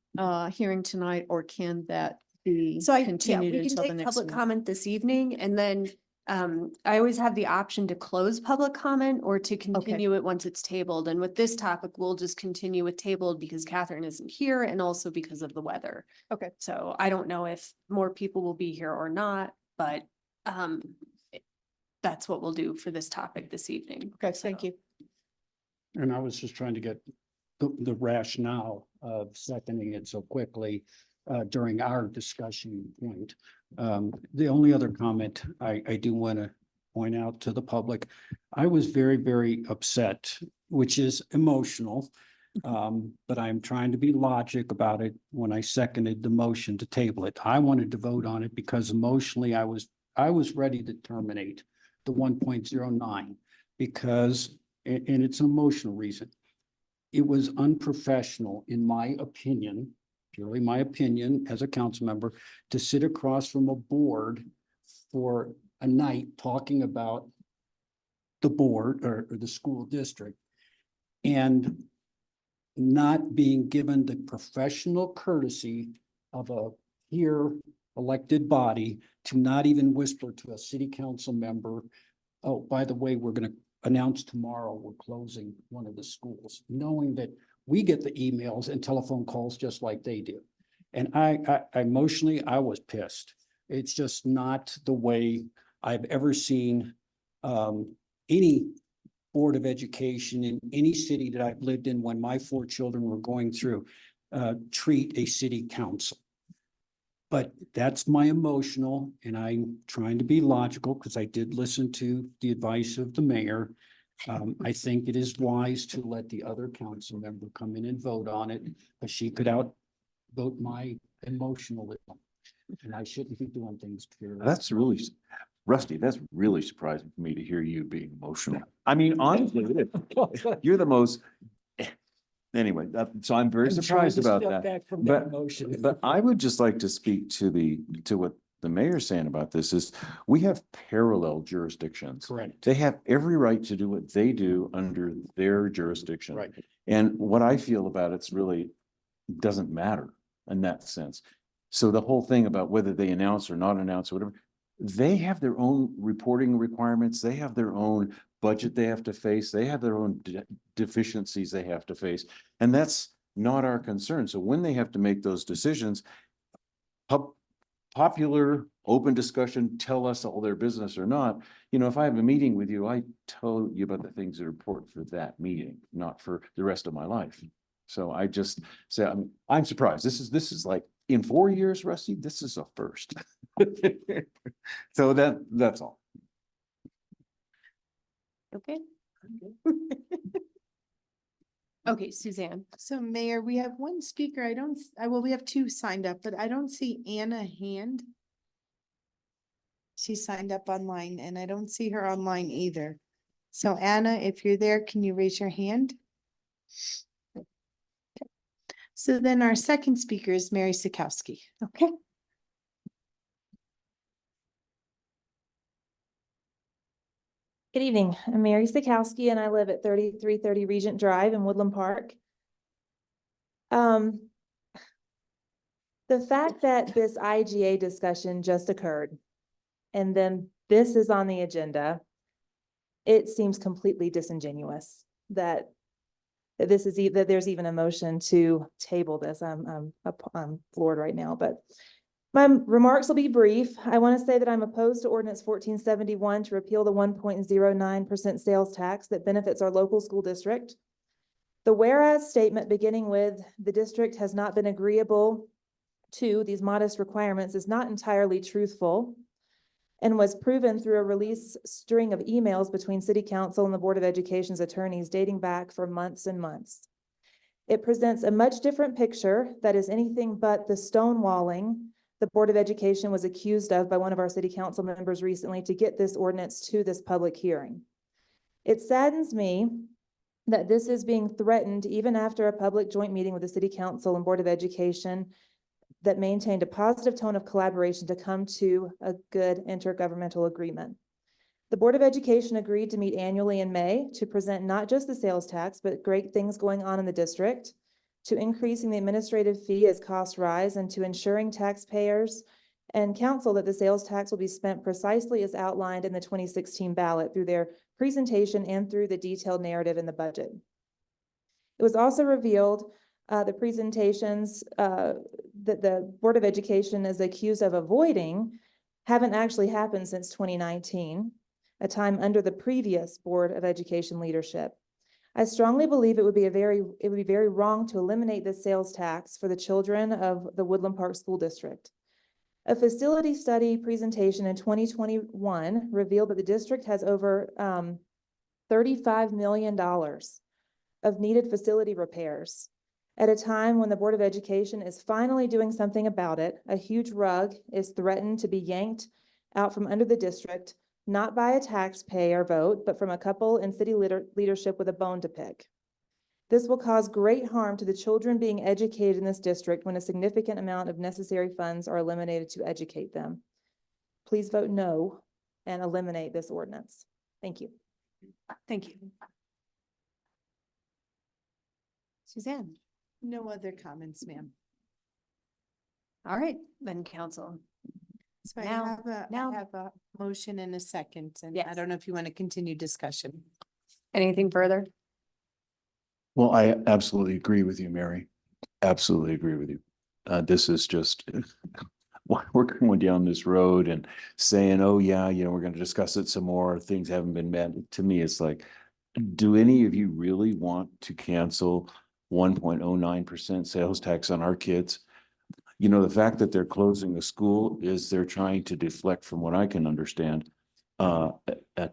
hearing tonight, or can that be So continued we can until the take next? public meeting? comment this evening, and then I always have the option to close public comment or to continue it once it's tabled. And with this topic, we'll just continue with tabled because Catherine isn't here and also because of the weather. Okay. So I don't know if more people will be here or not, but that's what we'll do for this topic this evening. Okay, thank you. And I was just trying to get the rationale of seconding it so quickly during our discussion point. The only other comment I do want to point out to the public, I was very, very upset, which is emotional. But I'm trying to be logic about it when I seconded the motion to table it. I wanted to vote on it because emotionally I was ready to terminate the 1.09 because, and it's an emotional reason. It was unprofessional, in my opinion, purely my opinion as a council member, to sit across from a board for a night talking about the board or the school district and not being given the professional courtesy of a here elected body to not even whisper to a city council member, oh, by the way, we're gonna announce tomorrow we're closing one of the schools, knowing that we get the emails and telephone calls just like they do. And I emotionally, I was pissed. It's just not the way I've ever seen any Board of Education in any city that I've lived in when my 4 children were going through, treat a city council. But that's my emotional, and I'm trying to be logical because I did listen to the advice of the mayor. I think it is wise to let the other council member come in and vote on it, but she could outvote my emotionalism. And I shouldn't be doing things purely. That's really, Rusty, that's really surprising for me to hear you being emotional. I mean, honestly, it is. You're the most, anyway, so I'm very I'm trying surprised to about step that. back from that But, emotion. but I would just like to speak to what the mayor's saying about this is we have parallel jurisdictions. Correct. They have every right to do what they do under their jurisdiction. Right. And what I feel about it's really doesn't matter in that sense. So the whole thing about whether they announce or not announce or whatever, they have their own reporting requirements. They have their own budget they have to face. They have their own deficiencies they have to face. And that's not our concern. So when they have to make those decisions, popular, open discussion, tell us all their business or not. You know, if I have a meeting with you, I tell you about the things that are important for that meeting, not for the rest of my life. So I just say, I'm surprised. This is like, in 4 years, Rusty, this is a first. So that's all. Okay. Okay, Suzanne. So Mayor, we have one speaker. Well, we have two signed up, but I don't see Anna hand. She signed up online and I don't see her online either. So Anna, if you're there, can you raise your hand? So then our second speaker is Mary Sikowski. Okay. Good evening. I'm Mary Sikowski and I live at 3330 Regent Drive in Woodland Park. The fact that this IGA discussion just occurred and then this is on the agenda, it seems completely disingenuous that that there's even a motion to table this. I'm floored right now, but my remarks will be brief. I want to say that I'm opposed to ordinance 1471 to repeal the 1.09% sales tax that benefits our local school district. The whereas statement beginning with the district has not been agreeable to these modest requirements is not entirely truthful and was proven through a release string of emails between City Council and the Board of Education's attorneys dating back for months and months. It presents a much different picture that is anything but the stonewalling the Board of Education was accused of by one of our City Council members recently to get this ordinance to this public hearing. It saddens me that this is being threatened even after a public joint meeting with the City Council and Board of Education that maintained a positive tone of collaboration to come to a good intergovernmental agreement. The Board of Education agreed to meet annually in May to present not just the sales tax, but great things going on in the district, to increasing the administrative fee as costs rise, and to ensuring taxpayers and council that the sales tax will be spent precisely as outlined in the 2016 ballot through their presentation and through the detailed narrative in the budget. It was also revealed the presentations that the Board of Education is accused of avoiding haven't actually happened since 2019, a time under the previous Board of Education leadership. I strongly believe it would be very wrong to eliminate the sales tax for the children of the Woodland Park School District. A facility study presentation in 2021 revealed that the district has over $35 million of needed facility repairs. At a time when the Board of Education is finally doing something about it, a huge rug is threatened to be yanked out from under the district, not by a taxpayer vote, but from a couple in city leadership with a bone to pick. This will cause great harm to the children being educated in this district when a significant amount of necessary funds are eliminated to educate them. Please vote no and eliminate this ordinance. Thank you. Thank you. Suzanne. No other comments, ma'am. All right, then council. So I Now- have a motion and a second, and I Yes. don't know if you want to continue discussion. Anything further? Well, I absolutely agree with you, Mary. Absolutely agree with you. This is just, we're going down this road and saying, oh yeah, you know, we're going to discuss it some more. Things haven't been met. To me, it's like, do any of you really want to cancel 1.09% sales tax on our kids? You know, the fact that they're closing a school is they're trying to deflect, from what I can understand,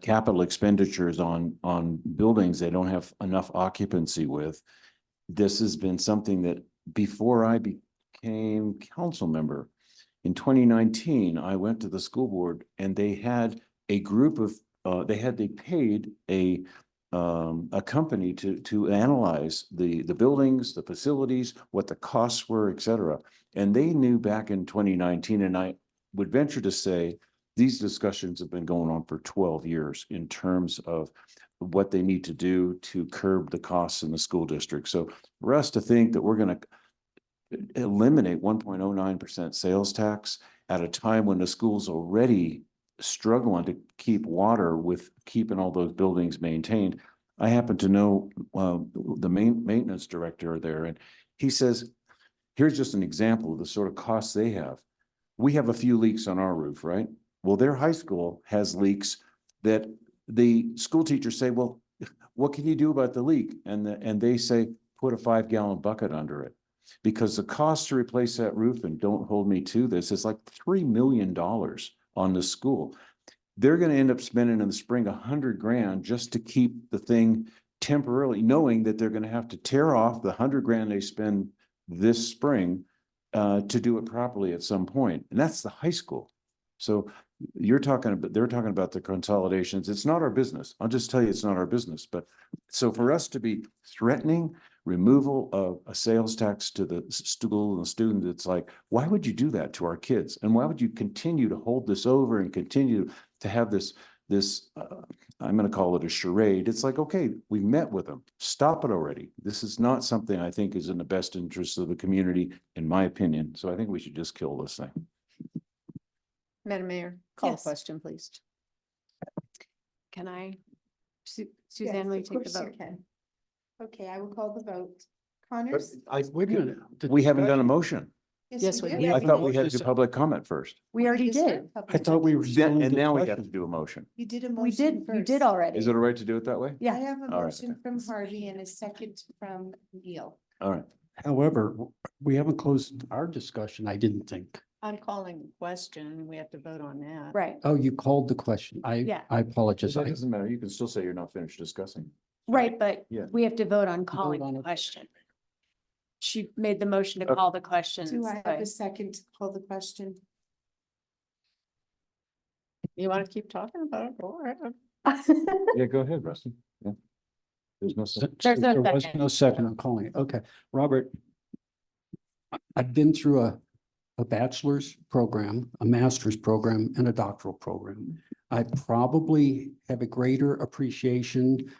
capital expenditures on buildings they don't have enough occupancy with. This has been something that before I became council member in 2019, I went to the school board and they had a group of, they paid a company to analyze the buildings, the facilities, what the costs were, et cetera. And they knew back in 2019, and I would venture to say these discussions have been going on for 12 years in terms of what they need to do to curb the costs in the school district. So for us to think that we're going to eliminate 1.09% sales tax at a time when the school's already struggling to keep water with keeping all those buildings maintained. I happen to know the maintenance director there, and he says, here's just an example of the sort of costs they have. we have a few leaks on our roof, right? Well, their high school has leaks that the school teachers say, well, what can you do about the leak? And they say, put a 5-gallon bucket under it. Because the cost to replace that roof, and don't hold me to this, is like $3 million on the school. They're gonna end up spending in the spring $100,000 just to keep the thing temporarily, knowing that they're gonna have to tear off the $100,000 they spend this spring to do it properly at some point. And that's the high school. So they're talking about the consolidations. It's not our business. I'll just tell you, it's not our business. But so for us to be threatening removal of a sales tax to the school and the student, it's like, why would you do that to our kids? And why would you continue to hold this over and continue to have this, I'm going to call it a charade. It's like, okay, we met with them. Stop it already. This is not something I think is in the best interest of the community, in my opinion. So I think we should just kill this thing. Madam Mayor, call the Yes. question, please. Can I? Suzanne, will you take the vote? Okay, I will call the vote. Connors? Wait a minute. We haven't done a motion. Yes, we do. do. I thought we had to do public comment first. We already did. I thought we were. still in And now we have to discussion. do a motion. You did a motion We did, you did first. already. Is it all right to do it that way? I Yeah, have a All right, motion from Harvey and a second from Neil. All right. However, we haven't closed our discussion, I didn't think. I'm calling the question and we have to vote on that. Right, Oh, you called the question. Yeah. I apologize. That doesn't matter. You can still say you're not finished discussing. right, but Yeah. we have to vote on calling on the it. question. She made the motion to Okay. call the question. Do I have a second to call the question? You want to keep talking about it? Go ahead. Yeah, go ahead, Rusty. Yeah. There's no. Since There's no there was second. no second, I'm calling it. Okay, Robert. I've been through a bachelor's program, a master's program, and a doctoral program. I probably have a greater appreciation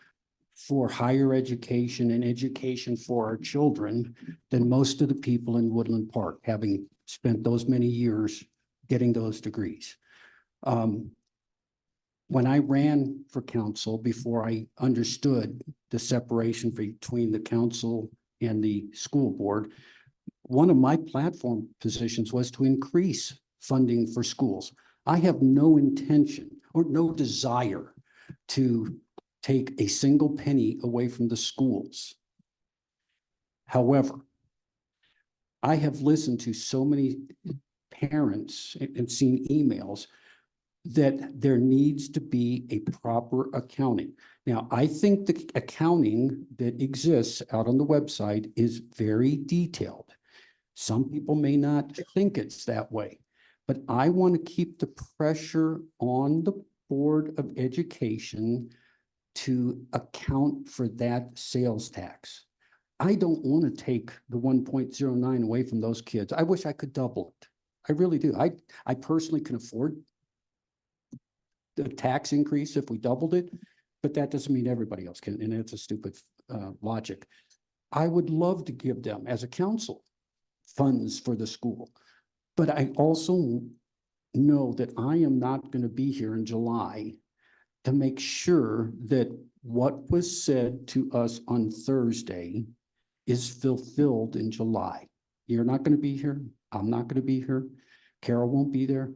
for higher education and education for our children than most of the people in Woodland Park, having spent those many years getting those degrees. When I ran for council, before I understood the separation between the council and the school board, one of my platform positions was to increase funding for schools. I have no intention or no desire to take a single penny away from the schools. However, I have listened to so many parents and seen emails that there needs to be a proper accounting. Now, I think the accounting that exists out on the website is very detailed. Some people may not think it's that way, but I want to keep the pressure on the Board of Education to account for that sales tax. I don't want to take the 1.09 away from those kids. I wish I could double it. I really do. I personally can afford the tax increase if we doubled it, but that doesn't mean everybody else can, and it's a stupid logic. I would love to give them, as a council, funds for the school, but I also know that I am not going to be here in July to make sure that what was said to us on Thursday is fulfilled in July. You're not going to be here. I'm not going to be here. Carol won't be there.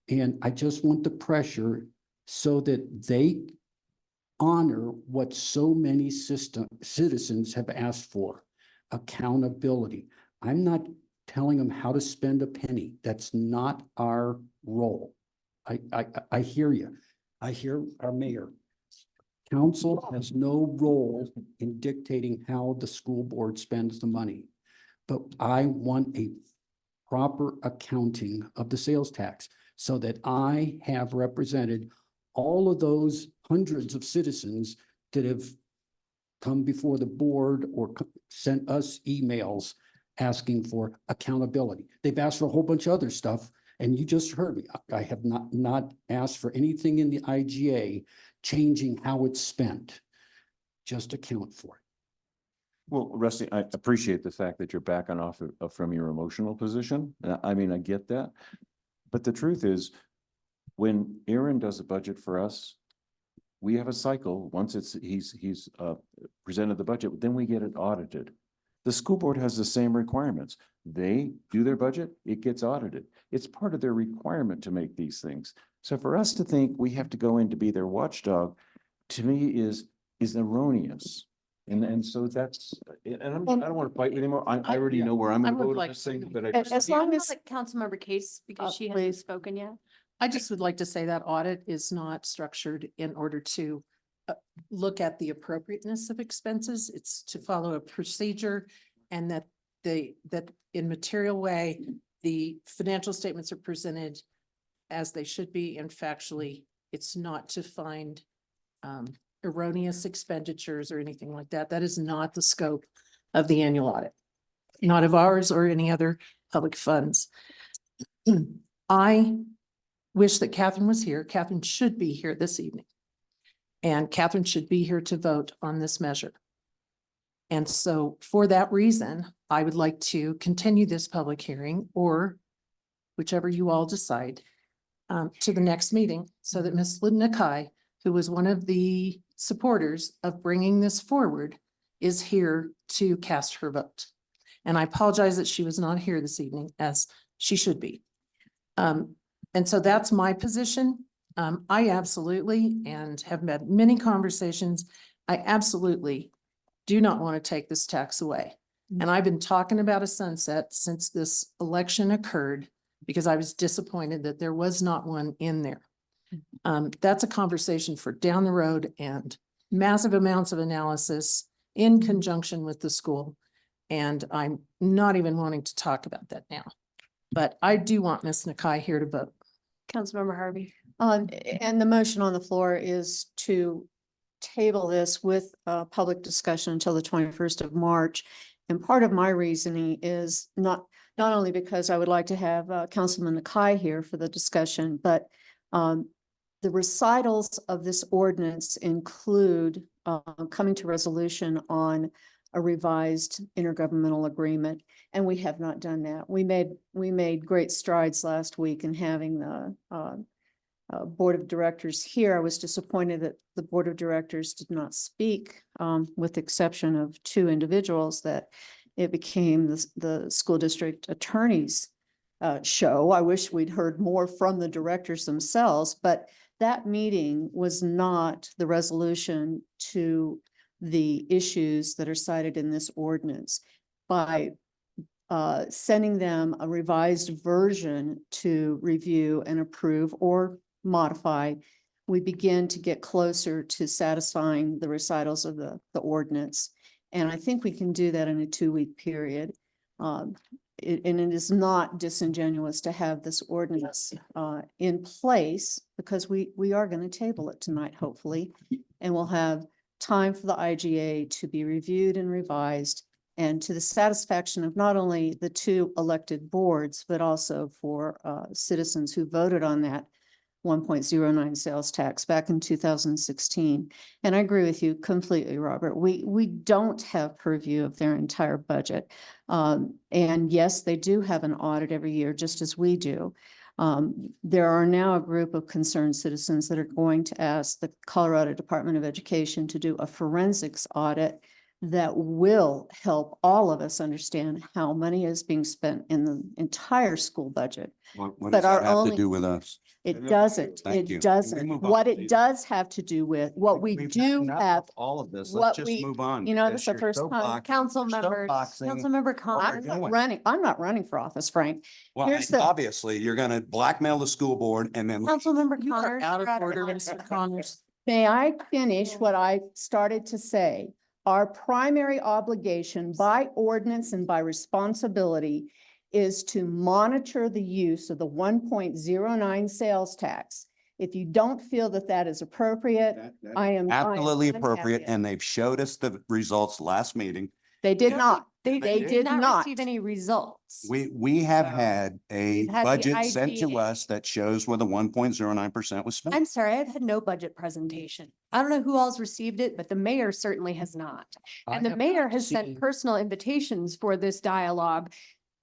And I just want the pressure so that they honor what so many citizens have asked for, accountability. I'm not telling them how to spend a penny. That's not our role. I hear you. I hear our mayor. Council has no role in dictating how the school board spends the money. But I want a proper accounting of the sales tax so that I have represented all of those hundreds of citizens that have come before the board or sent us emails asking for accountability. They've asked for a whole bunch of other stuff, and you just heard me. I have not asked for anything in the IGA changing how it's spent. Just account for it. Well, Rusty, I appreciate the fact that you're backing off from your emotional position. I mean, I get that. But the truth is, when Aaron does a budget for us, we have a cycle. Once he's presented the budget, then we get it audited. The school board has the same requirements. They do their budget, it gets audited. It's part of their requirement to make these things. So for us to think we have to go in to be their watchdog, to me is erroneous. And so that's, and I don't want to fight anymore. I already know where I'm I gonna would vote on like this thing, to- but I As just. long as, Councilmember Case, because she hasn't please. spoken yet. I just would like to say that audit is not structured in order to look at the appropriateness of expenses. It's to follow a procedure and that that in material way, the financial statements are presented as they should be and factually. It's not to find erroneous expenditures or anything like that. That is not the scope of the annual audit, not of ours or any other public funds. I wish that Catherine was here. Catherine should be here this evening. And Catherine should be here to vote on this measure. And so for that reason, I would like to continue this public hearing or whichever you all decide to the next meeting so that Ms. Linda Kai, who was one of the supporters of bringing this forward, is here to cast her vote. And I apologize that she was not here this evening as she should be. And so that's my position. I absolutely, and have had many conversations, I absolutely do not want to take this tax away. And I've been talking about a sunset since this election occurred because I was disappointed that there was not one in there. That's a conversation for down the road and massive amounts of analysis in conjunction with the school. And I'm not even wanting to talk about that now. But I do want Ms. Nakai here to vote. Councilmember Harvey. and the motion on the floor is to table this with public discussion until the 21st of March. And part of my reasoning is not only because I would like to have Councilman Nakai here for the discussion, but the recitals of this ordinance include coming to resolution on a revised intergovernmental agreement, and we have not done that. We made great strides last week in having the board of directors here. I was disappointed that the board of directors did not speak, with the exception of two individuals, that it became the school district attorney's show. I wish we'd heard more from the directors themselves, but that meeting was not the resolution to the issues that are cited in this ordinance. By sending them a revised version to review and approve or modify, we begin to get closer to satisfying the recitals of the ordinance. And I think we can do that in a 2-week period. And it is not disingenuous to have this ordinance in place because we are going to table it tonight, hopefully. And we'll have time for the IGA to be reviewed and revised, and to the satisfaction of not only the two elected boards, but also for citizens who voted on that 1.09 sales tax back in 2016. And I agree with you completely, Robert. We don't have purview of their entire budget. And yes, they do have an audit every year, just as we do. There are now a group of concerned citizens that are going to ask the Colorado Department of Education to do a forensics audit that will help all of us understand how money is being spent in the entire school budget. What But does that our have to only- do with us? It doesn't. Thank you. It Can we doesn't. move on, What it please? does have to do with, what we We've had do enough have, of all of this. what Let's just we- move on. you know, because this is the you're first time- soapbox- Council members, soapboxing Councilmember what we're Connors. doing. I'm not running for office, Frank. Well, Here's the- obviously, you're gonna blackmail the school board and then. Councilmember You are Connors. out of you're order, Mr. Connors. May I finish what I started to say? Our primary obligation by ordinance and by responsibility is to monitor the use of the 1.09 sales tax. If you don't feel that that is appropriate, I am Absolutely unhappy. appropriate, and they've showed us the results last meeting. They did not. They did did not not. receive any results. We have had a We've had the budget sent to IGA. us that shows where the 1.09% was spent. I'm sorry, I've had no budget presentation. I don't know who all's received it, but the mayor certainly has not. And the mayor has sent personal invitations for this dialogue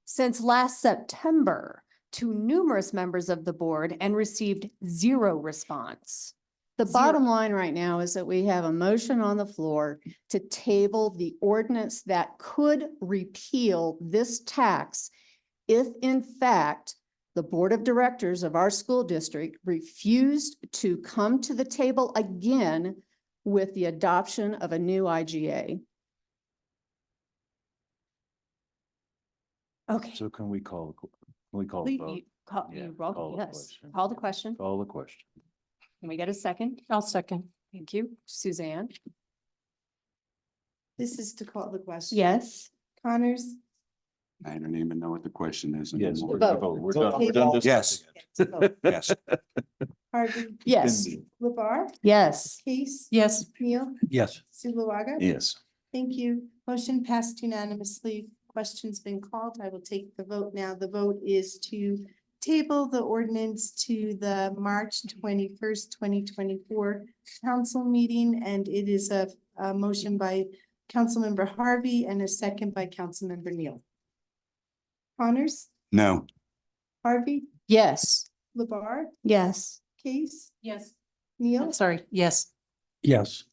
since last September to numerous members of the board and received zero response. The Zero. bottom line right now is that we have a motion on the floor to table the ordinance that could repeal this tax if in fact the Board of Directors of our school district refused to come to the table again with the adoption of a new IGA. Okay. So can we call, can we call the You- vote? you call- Yeah, you're welcome, call the yes. question. Call the question. Call the question. Can we get a second? I'll second. Thank you. Suzanne? This is to call the question. Yes. Connors? I don't even know what the question is. Yes. anymore. We're done. We're done Yes. discussing it. Yes. Harvey? Yes. Labar? Yes. Case? Yes. Neil? Yes. Zulawaga? Yes. Thank you. Motion passed unanimously. Question's been called. I will take the vote now. The vote is to table the ordinance to the March 21st, 2024 council meeting, and it is a motion by Councilmember Harvey and a second by Councilmember Neal. Connors? No. Harvey? Yes. Labar? Yes. Case? Yes. Neal? Sorry, yes. Yes.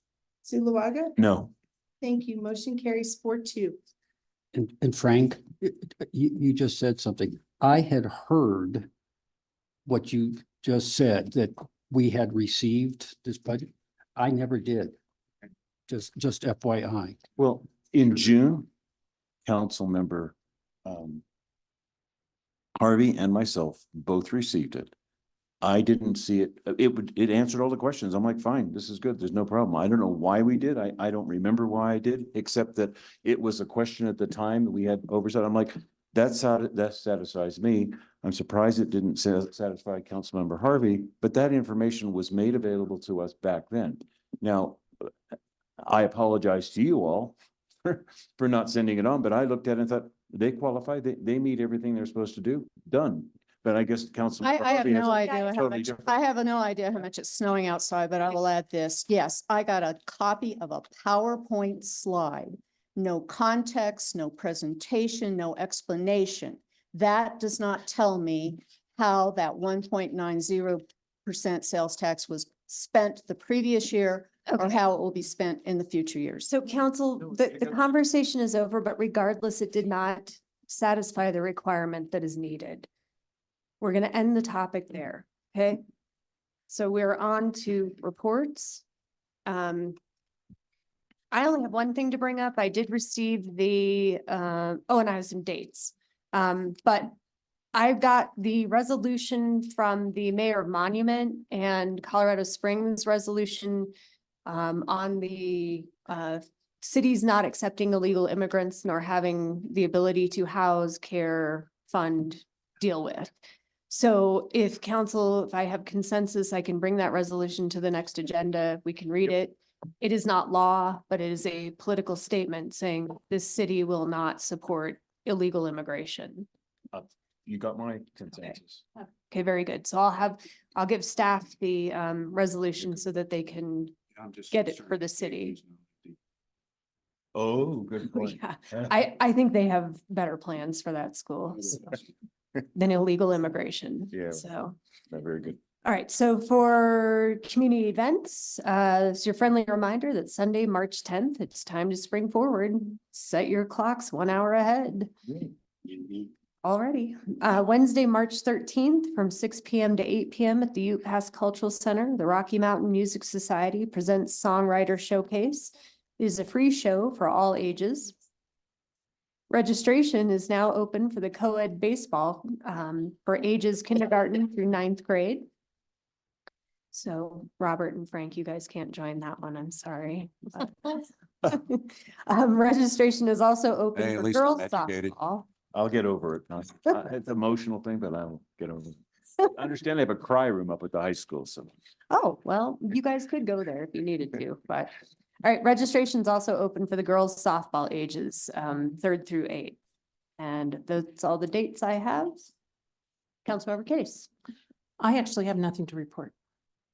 Zulawaga? No. Thank you. Motion carries 4-2. And Frank, you just said something. I had heard what you just said, that we had received this budget. I never did. Just FYI. Well, in June, council member Harvey and myself both received it. I didn't see it. It answered all the questions. I'm like, fine, this is good. There's no problem. I don't know why we did. I don't remember why I did, except that it was a question at the time that we had oversight. I'm like, that satisfies me. I'm surprised it didn't satisfy Councilmember Harvey, but that information was made available to us back then. Now, I apologize to you all for not sending it on, but I looked at it and thought, they qualify, they meet everything they're supposed to do, done. But I guess council. I have no idea how totally much, different. I have no idea how much it's snowing outside, but I will add this. Yes, I got a copy of a PowerPoint slide. No context, no presentation, no explanation. That does not tell me how that 1.90% sales tax was spent the previous year or how it will be spent in the future years. So council, the conversation is over, but regardless, it did not satisfy the requirement that is needed. We're gonna end the topic there, okay? So we're on to reports. I only have one thing to bring up. I did receive the, and I have some dates. But I've got the resolution from the Mayor of Monument and Colorado Springs resolution on the cities not accepting illegal immigrants nor having the ability to house, care, fund, deal with. So if council, if I have consensus, I can bring that resolution to the next agenda. We can read it. It is not law, but it is a political statement saying this city will not support illegal immigration. You got my consensus. Okay, very good. So I'll give staff the resolution so that they can get it for the city. Oh, good point. Yeah, I think they have better plans for that school than illegal immigration. Yeah. So, Very good. all right. So for community events, it's your friendly reminder that Sunday, March 10th, it's time to spring forward. Set your clocks 1 hour ahead. Already. Wednesday, March 13th from 6 p.m. to 8 p.m. at the Ute Pass Cultural Center, the Rocky Mountain Music Society presents Songwriter Showcase. It is a free show for all ages. Registration is now open for the co-ed baseball for ages kindergarten through 9th grade. So Robert and Frank, you guys can't join that one. I'm sorry. Registration is also Hey, open at for least I'm girls educated. softball. I'll get over it. It's an emotional thing, but I'll get over it. I understand they have a cry room up at the high school, so. Oh, well, you guys could go there if you needed to, but, all right, registration's also open for the girls softball ages, 3rd through 8th. And that's all the dates I have. Councilmember Case. I actually have nothing to report.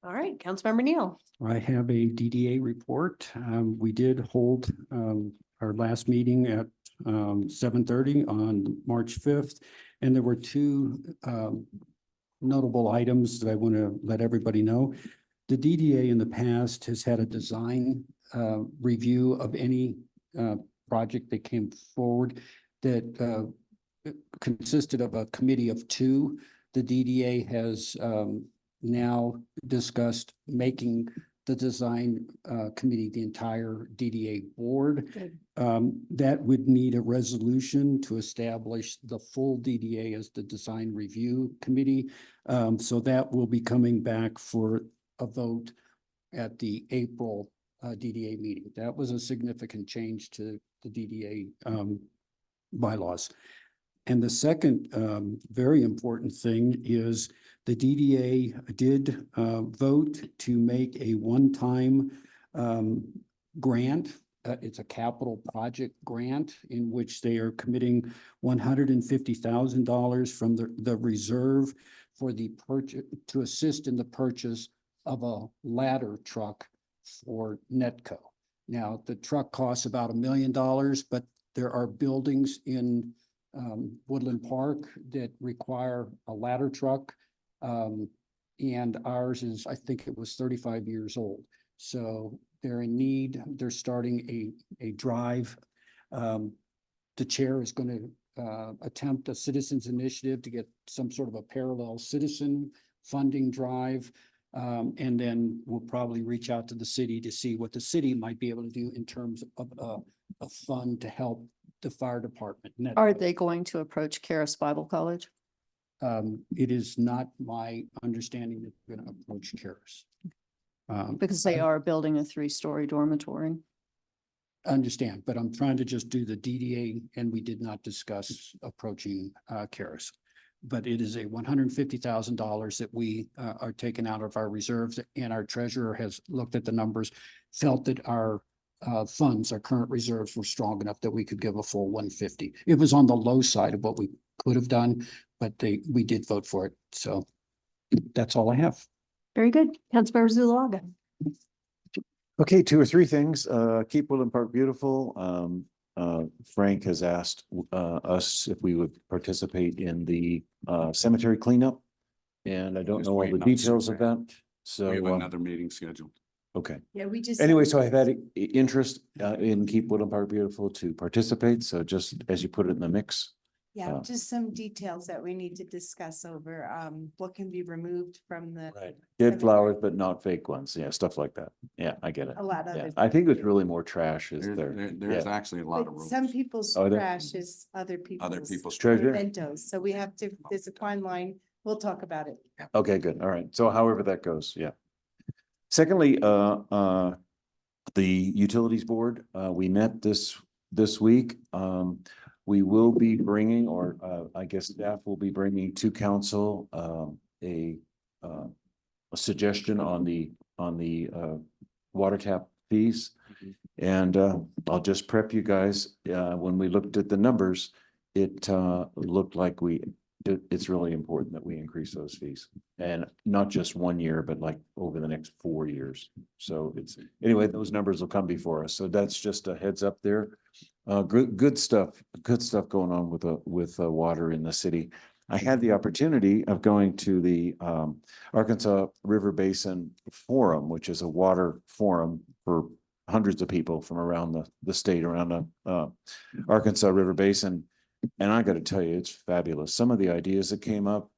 All right, Councilmember Neal. I have a DDA report. We did hold our last meeting at 7:30 on March 5th. And there were two notable items that I want to let everybody know. the DDA in the past has had a design review of any project that came forward that consisted of a committee of two. The DDA has now discussed making the design committee the entire DDA board. That would need a resolution to establish the full DDA as the design review committee. So that will be coming back for a vote at the April DDA meeting. That was a significant change to the DDA bylaws. And the second very important thing is the DDA did vote to make a one-time grant. It's a capital project grant in which they are committing $150,000 from the reserve for the purchase, to assist in the purchase of a ladder truck for Netco. Now, the truck costs about $1 million, but there are buildings in Woodland Park that require a ladder truck. And ours is, I think it was 35 years old. So they're in need. They're starting a drive. The chair is going to attempt a citizens initiative to get some sort of a parallel citizen funding drive. And then we'll probably reach out to the city to see what the city might be able to do in terms of a fund to help the fire department. Are they going to approach Karis Bible College? It is not my understanding that they're going to approach Karis. Because they are building a 3-story dormitory. Understand, but I'm trying to just do the DDA, and we did not discuss approaching Karis. But it is a $150,000 that we are taking out of our reserves, and our treasurer has looked at the numbers, felt that our funds, our current reserves were strong enough that we could give a full 150. It was on the low side of what we could have done, but we did vote for it. So that's all I have. Very good. Councilmember Zulaga. Okay, 2 or 3 things. Keep Woodland Park beautiful. Frank has asked us if we would participate in the cemetery cleanup. And I don't Just know all the waiting on details of Survey. that. So We have another meeting scheduled. okay. Yeah, we just. Anyway, so I've had interest in Keep Woodland Park Beautiful to participate. So just as you put it in the mix. Yeah, just some details that we need to discuss over, what can be removed from the. Right. Dead flowers, but not fake ones. Yeah, stuff like that. Yeah, I get it. A lot of Yeah, it. I think it's really more trash is There's yeah. actually a lot of But rules. some people's Are there? trash is other people's. people's treasure. Mementos, so we have to, there's a fine line. We'll talk about it. Okay, good. All right. So however that goes, yeah. Secondly, the utilities board, we met this week. We will be bringing, or I guess staff will be bringing to council a suggestion on the water tap fees. And I'll just prep you guys, when we looked at the numbers, it looked like it's really important that we increase those fees. And not just 1 year, but like over the next 4 years. So anyway, those numbers will come before us. So that's just a heads up there. Good stuff going on with water in the city. I had the opportunity of going to the Arkansas River Basin Forum, which is a water forum for hundreds of people from around the state, around the Arkansas River Basin. And I got to tell you, it's fabulous. Some of the ideas that came up,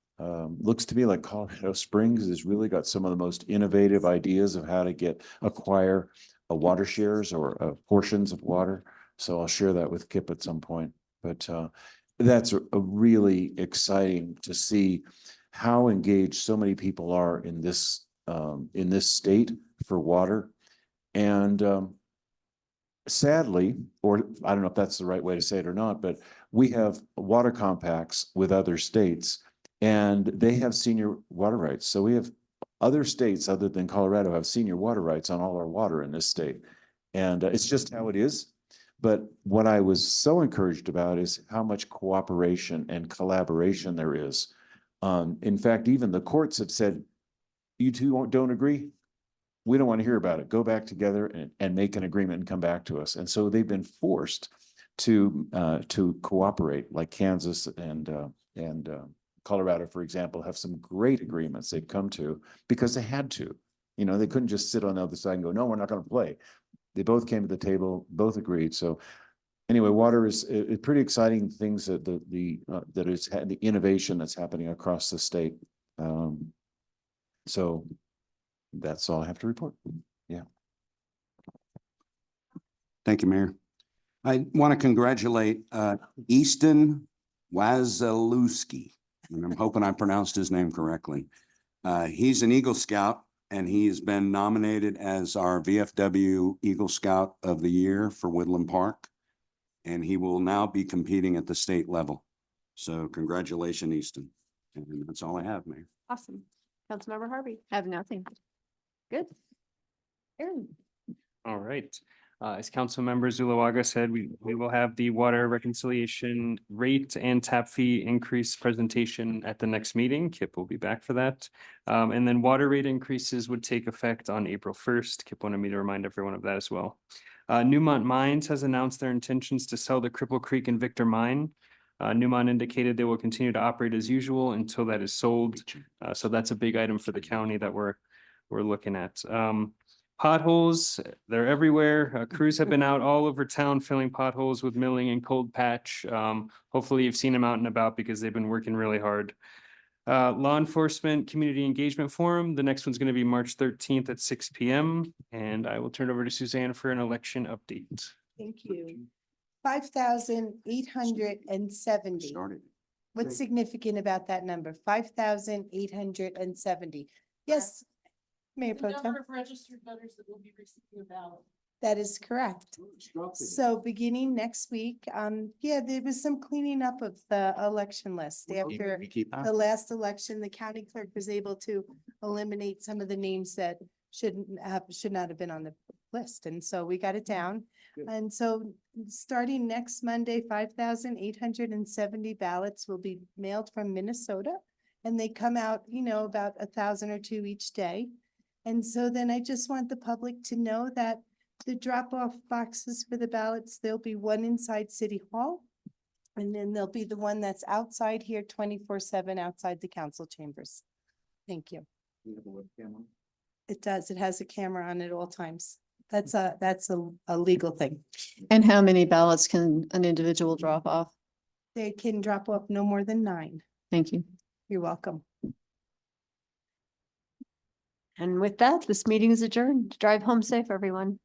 looks to me like Colorado Springs has really got some of the most innovative ideas of how to acquire a water shares or portions of water. So I'll share that with Kip at some point. But that's a really exciting to see how engaged so many people are in this state for water. And sadly, or I don't know if that's the right way to say it or not, but we have water compacts with other states and they have senior water rights. So we have other states other than Colorado have senior water rights on all our water in this state. And it's just how it is. But what I was so encouraged about is how much cooperation and collaboration there is. In fact, even the courts have said, you two don't agree? We don't want to hear about it. Go back together and make an agreement and come back to us. And so they've been forced to cooperate, like Kansas and Colorado, for example, have some great agreements they've come to because they had to. You know, they couldn't just sit on the other side and go, no, we're not gonna play. They both came to the table, both agreed. So anyway, water is pretty exciting things that that is the innovation that's happening across the state. So that's all I have to report. Yeah. Thank you, Mayor. I want to congratulate Easton Wazalewski, and I'm hoping I pronounced his name correctly. He's an Eagle Scout, and he has been nominated as our VFW Eagle Scout of the Year for Woodland Park, and he will now be competing at the state level. So congratulations, Easton. And that's all I have, Mayor. Awesome. Councilmember Harvey. I have nothing. Good. Aaron. All right. As Councilmember Zulawaga said, we will have the water reconciliation rate and tap fee increase presentation at the next meeting. Kip will be back for that. And then water rate increases would take effect on April 1st. Kip wanted me to remind everyone of that as well. Newmont Mines has announced their intentions to sell the Cripple Creek and Victor Mine. Newmont indicated they will continue to operate as usual until that is sold. So that's a big item for the county that we're looking at. Potholes, they're everywhere. Crews have been out all over town filling potholes with milling and cold patch. Hopefully you've seen them out and about because they've been working really hard. Law Enforcement Community Engagement Forum, the next one's going to be March 13th at 6 p.m. And I will turn it over to Suzanne for an election update. Thank you. 5,870. What's significant about that number? 5,870. Yes, Mayor Pro Tem. registered voters that will be receiving a ballot. That is correct. So beginning next week, yeah, there was some cleaning up of the election list after the last election. The county clerk was able to eliminate some of the names that should not have been on the list. And so we got it down. And so starting next Monday, 5,870 ballots will be mailed from Minnesota. And they come out, you know, about 1,000 or 2 each day. And so then I just want the public to know that the drop-off boxes for the ballots, there'll be one inside City Hall. And then there'll be the one that's outside here 24/7 outside the council chambers. Thank you. It does. It has a camera on at all times. That's a legal thing. And how many ballots can an individual drop off? They can drop off no more than 9. Thank you. You're welcome. And with that, this meeting is adjourned. Drive home safe, everyone.